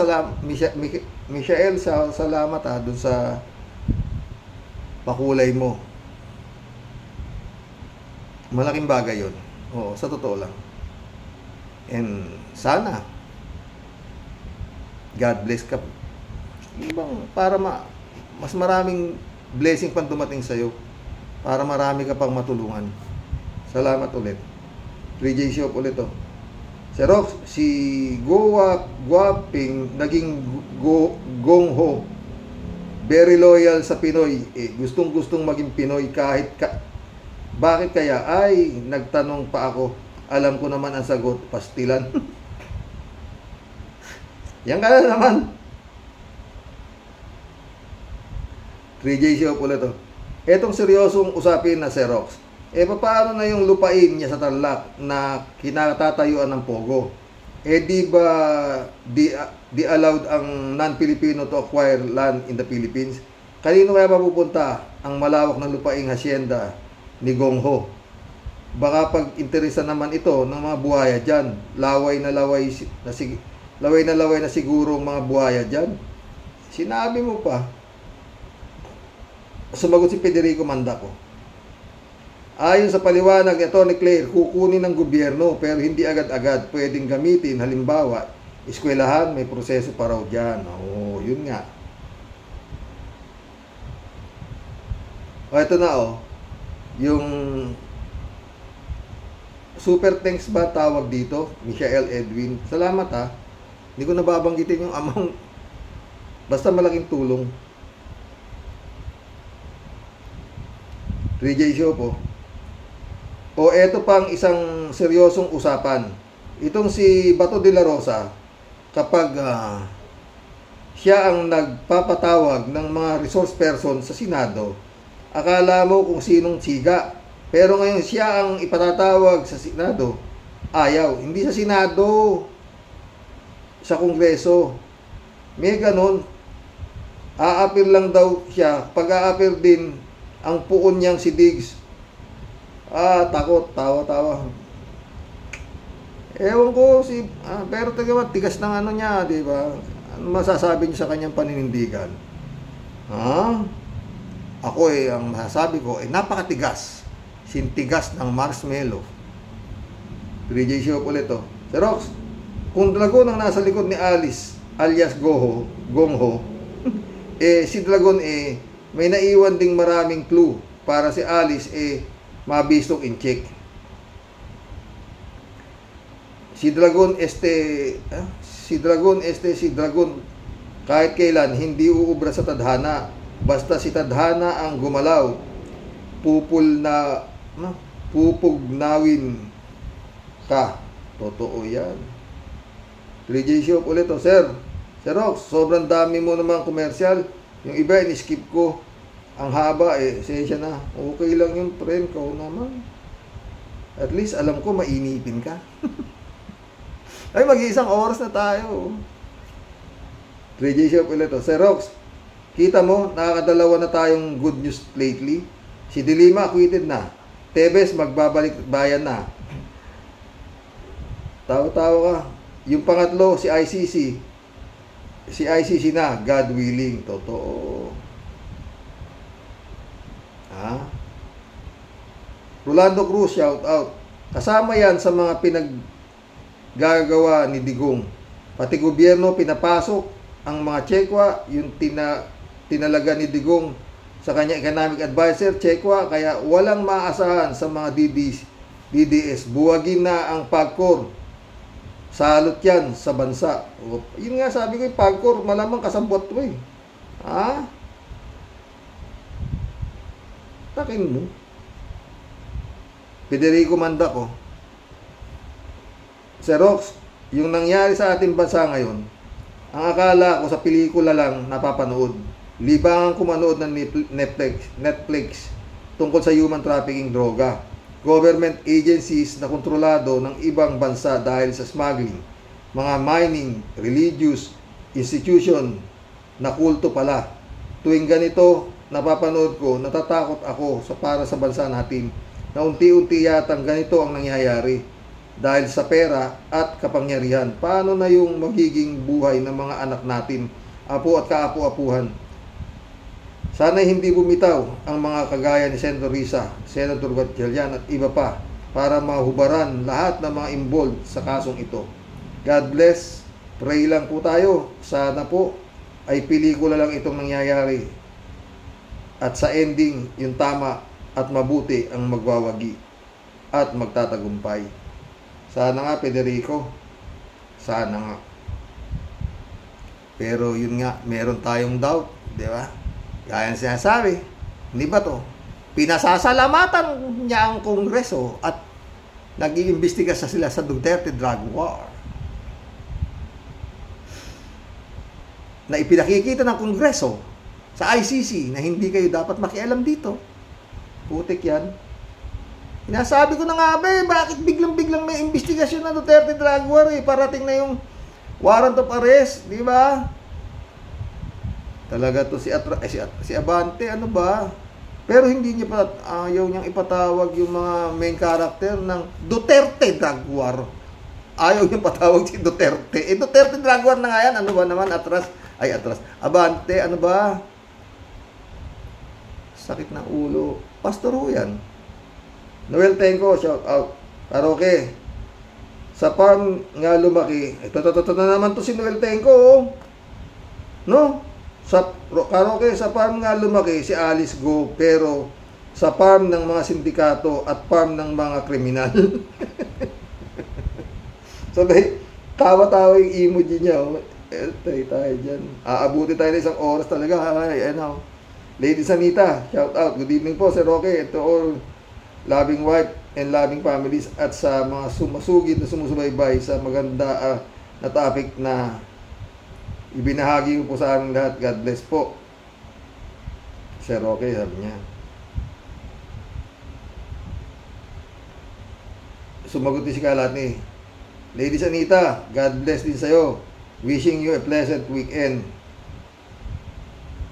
salamat dun sa pakulay mo. Malaking bagay yun. Oo, sa totoo lang. And sana God bless ka. Para mas maraming blessing pang dumating sa'yo. Para marami ka pang matulungan. Salamat ulit. 3J Shop ulit, Si Rox, si Guaping naging Gongho. Very loyal sa Pinoy. Gustong-gustong maging Pinoy bakit kaya? Ay, nagtanong pa ako. Alam ko naman ang sagot, pastilan. Yan ka na naman. 3J Shop ulit, Etong seryosong usapin na si Rox. Paano na yung lupain niya sa Tarlac na kinatatayuan ng pogo? Di ba di allowed ang non-Filipino to acquire land in the Philippines? Kanino kaya mapupunta ang malawak ng lupaing hacienda ni Gongho? Baka pag-interesa naman ito ng mga buhaya dyan. Laway na laway na siguro ang mga buhaya dyan. Sinabi mo pa. Sumagot si Federico Mandaco. Ayon sa paliwanag ni Atty. Claire, kukunin ng gobyerno pero hindi agad-agad pwedeng gamitin. Halimbawa, eskwelahan, may proseso pa raw dyan. Oo, yun nga. Ito na, yung super thanks ba tawag dito? Michael Edwin. Salamat, Hindi ko nababanggitin yung amount. Basta malaking tulong. 3J Show po. Eto pang isang seryosong usapan. Itong si Bato de la Rosa, kapag siya ang nagpapatawag ng mga resource person sa Senado, akala mo kung sinong siga. Pero ngayon siya ang ipatatawag sa Senado, ayaw. Hindi sa Senado, sa Kongreso. May ganon. Aapir lang daw siya. Pag aapir din, ang puon niyang si Diggs. Takot, tawa-tawa. Ewan ko pero tigas ng ano niya, di ba? Ano masasabi niyo sa kanyang paninindigan? Ako ang masasabi ko napakatigas. Sintigas ng marshmallow. 3J show ulit to. Sir Rox, kung Dragon ang nasa likod ni Alice alias Gongho, si Dragon may naiwan ding maraming clue para si Alice mabistong in check. Si Dragon kahit kailan hindi uubra sa tadhana. Basta si tadhana ang gumalaw, pupugnawin ka. Totoo yan. 3J Shop ulit Sir Rox, sobrang dami mo naman komersyal. Yung iba in-skip ko. Ang haba sensya na. Okay lang yung friend ko naman. At least alam ko mainipin ka. Ay, mag-iisang oras na tayo. 3J Shop ulit Sir Rox, kita mo, nakakadalawa na tayong good news lately. Si Dilima acquitted na. Tebes magbabalik bayan na. Tawa-tawa ka. Yung pangatlo, si ICC. Si ICC na, God willing. Totoo. Rolando Cruz, shout out. Kasama yan sa mga gagawa ni Digong. Pati gobyerno pinapasok ang mga tsekwa, yung tinalaga ni Digong sa kanya economic advisor, tsekwa, kaya walang maasahan sa mga DDS. Buwagin na ang PAGCOR. Salot yan sa bansa. Yun nga sabi ko, yung PAGCOR, malamang kasambot to Takin mo. Federico Mandaco. Sir Rox, yung nangyari sa ating bansa ngayon, ang akala ko sa pelikula lang napapanood. Libangan ko manood ng Netflix tungkol sa human trafficking droga. Government agencies na kontrolado ng ibang bansa dahil sa smuggling. Mga mining, religious institution na kulto pala. Tuwing ganito, napapanood ko, natatakot ako para sa bansa natin na unti-unti yatang ganito ang nangyayari dahil sa pera at kapangyarihan. Paano na yung magiging buhay ng mga anak natin, apo at kaapu-apuhan? Sana hindi bumitaw ang mga kagaya ni Senator Risa, Senator Gatchalian at iba pa para mahubaran lahat ng mga involved sa kasong ito. God bless. Pray lang po tayo. Sana po ay pelikula lang itong nangyayari at sa ending yung tama at mabuti ang magwawagi at magtatagumpay. Sana nga, Federico. Sana nga. Pero yun nga, meron tayong doubt, di ba? Kaya ang sinasabi, hindi ba to? Pinasasalamatan niya ang Kongreso at nag-iimbestiga sila sa Duterte drug war. Na ipinakikita ng Kongreso sa ICC na hindi kayo dapat makialam dito. Putik yan. Inasabi ko na nga bakit biglang-biglang may investigasyon na Duterte drug war parating na yung warrant of arrest, di ba? Talaga to si Abante, ano ba? Pero hindi niya pa ayaw niyang ipatawag yung mga main character ng Duterte drug war. Ayaw niyang patawag si Duterte. Duterte drug war na nga yan. Ano ba naman? Atras. Abante, ano ba? Sakit ng ulo. Pastor ho yan. Noel Tenco, shout out. Karaoke. Sa farm nga lumaki. Ito na naman to si Noel Tenco. No? Sa karaoke, sa farm nga lumaki si Alice Go, pero sa farm ng mga sindikato at farm ng mga kriminal. Sabay, tawa-tawa yung emoji niya. Tayo dyan. Aabuti tayo na isang oras talaga. Lady Sanita, shout out. Good evening po, Sir Roque. Ito all loving wife and loving families at sa mga sumasugid na sumusubaybay sa maganda na topic na Ibinahagi ko po sa aming lahat. God bless po. Sir Roque, sabi niya. Sumagot din si Kalati. Ladies Anita, God bless din sa'yo. Wishing you a pleasant weekend.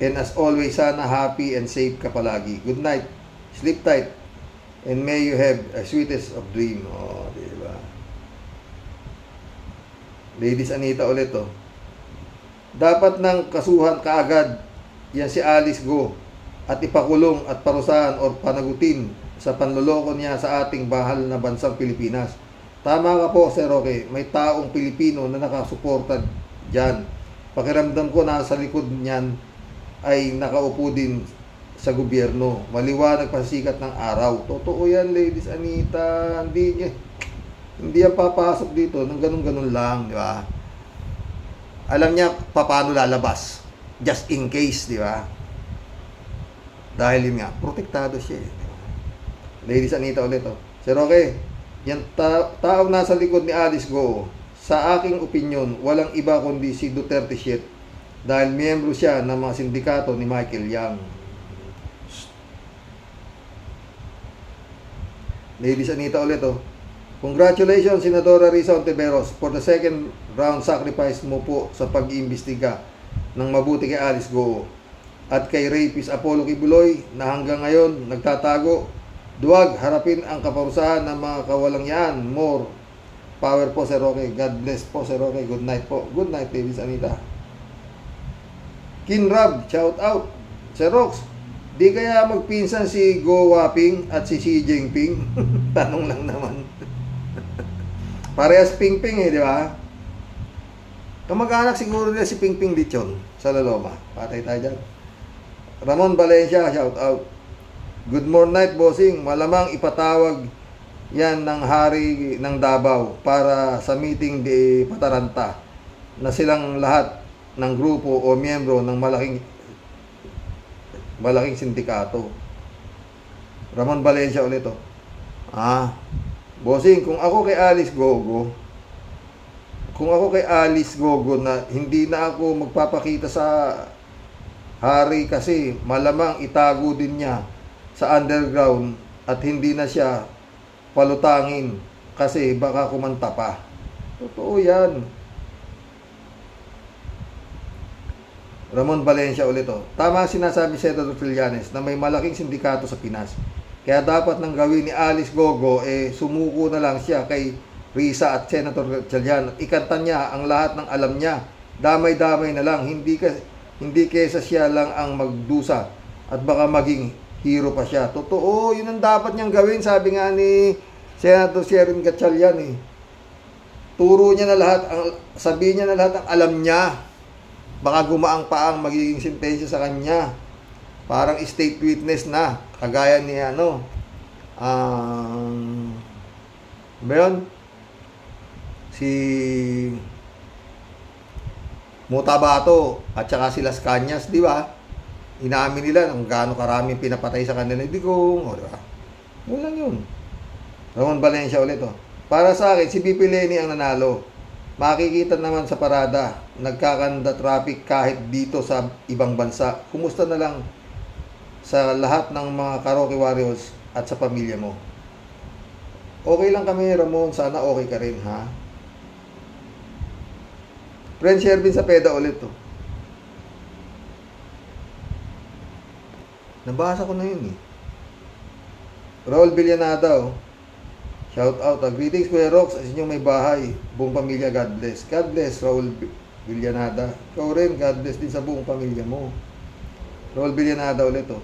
And as always, sana happy and safe ka palagi. Good night. Sleep tight. And may you have a sweetest of dream. Oh, diba? Ladies Anita ulit, oh. Dapat nang kasuhan kaagad yan si Alice Go at ipakulong at parusahan o panagutin sa panloloko niya sa ating bahal na bansang Pilipinas. Tama ka po, Sir Roque. May taong Pilipino na nakasuporta dyan. Pakiramdam ko nasa likod niyan ay nakaupo din sa gobyerno. Maliwanag pasikat ng araw. Totoo yan, Ladies Anita. Hindi yan papasok dito ng ganun-ganun lang, di ba? Alam niya paano lalabas. Just in case, di ba? Dahil yun nga, protektado siya. Ladies Anita ulit, oh. Sir Roque, yan taong nasa likod ni Alice Go, sa aking opinion, walang iba kundi si Duterte shit. Dahil miyembro siya ng mga sindikato ni Michael Yang. Ladies Anita ulit, oh. Congratulations, Senadora Risa Ontiveros, for the second round sacrifice mo po sa pag-iimbestiga ng mabuti kay Alice Go at kay rapist Apollo Kibuloy na hanggang ngayon nagtatago. Duwag harapin ang kaparusahan ng mga kawalang yan. More power po, Sir Roque. God bless po, Sir Roque. Good night po. Good night, Ladies Anita. Kinrab, shout out. Sir Rox, di kaya magpinsan si Go Waping at si Xi Jinping? Tanong lang naman. Parehas Pingping eh, di ba? Kamag-anak siguro nila si Pingping Lichon sa Laloma. Patay tayo dyan. Ramon Valencia, shout out. Good morning night, bossing. Malamang ipatawag yan ng hari ng Davao para sa meeting de Pataranta na silang lahat ng grupo o miyembro ng malaking sindikato. Ramon Valencia ulit, oh. Bossing, kung ako kay Alice Gogo na hindi na ako magpapakita sa hari kasi malamang itago din niya sa underground at hindi na siya palutangin kasi baka kumanta pa. Totoo yan. Ramon Valencia ulit, oh. Tama sinasabi si Senator Trillanes na may malaking sindikato sa Pinas. Kaya dapat nang gawin ni Alice Gogo, sumuko na lang siya kay Risa at Senator Trillanes. Ikanta niya ang lahat ng alam niya. Damay-damay na lang. Hindi kesa siya lang ang magdusa at baka maging hero pa siya. Totoo, yun ang dapat niyang gawin. Sabi nga ni Senator Sherin Gatchalian, turo niya na lahat, sabihin niya na lahat ang alam niya. Baka gumaang pa ang magiging sentensya sa kanya. Parang state witness na. Kagaya ni si Mutabato at saka si Las Cañas, di ba? Inamin nila kung gaano karami pinapatay sa kanila. Di ko, di ba? Yun lang yun. Ramon Valencia ulit, oh. Para sa akin, si BP Lenny ang nanalo. Makikita naman sa parada, nagkakanda traffic kahit dito sa ibang bansa. Kumusta na lang sa lahat ng mga karaoke warriors at sa pamilya mo. Okay lang kami, Ramon. Sana okay ka rin, ha? Friend Shervin sa PEDA ulit, to. Nabasa ko na yun, eh. Raul Villanada, oh. Shout out. Greetings, Kuya Rox, sa inyong may bahay. Buong pamilya, God bless. God bless, Raul Villanada. Ikaw rin, God bless din sa buong pamilya mo. Raul Villanada ulit, oh.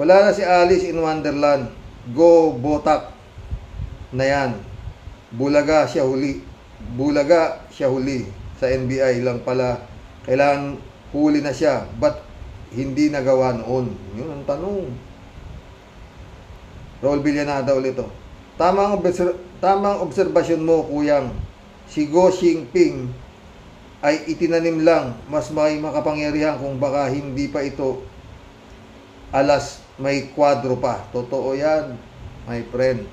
Wala na si Alice in Wonderland. Go Botak na yan. Bulaga siya huli. Sa NBI lang pala. Kailangan huli na siya. Ba't hindi nagawa noon? Yun ang tanong. Raul Villanada ulit, oh. Tamang obserbasyon mo, kuyang. Si Go Jinping ay itinanim lang. Mas may makapangyarihan kung baka hindi pa ito alas may kwadro pa. Totoo yan, my friend.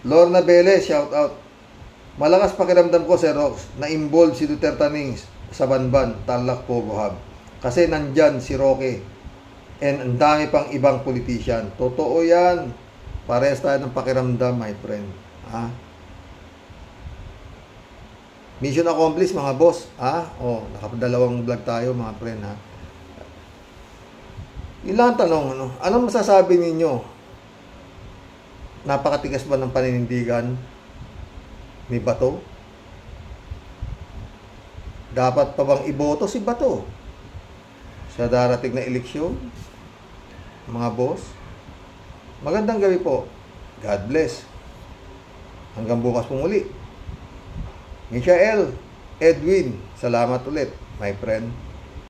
Lorna Bele, shout out. Malakas pakiramdam ko, Sir Rox, na involved si Duterte Nings sa Banban, Tarlac, Pogo Hub. Kasi nandyan si Roque and ang dami pang ibang politician. Totoo yan. Parehas tayo ng pakiramdam, my friend. Ha? Mission accomplished, mga boss. Ha? O, nakapadalawang vlog tayo, mga friend. Ha? Ilang tanong, ano? Anong masasabi ninyo? Napakatigas ba ng paninindigan ni Bato? Dapat pa bang iboto si Bato sa darating na eleksyon? Mga boss, magandang gabi po. God bless. Hanggang bukas po muli. Michael, Edwin, salamat ulit, my friend.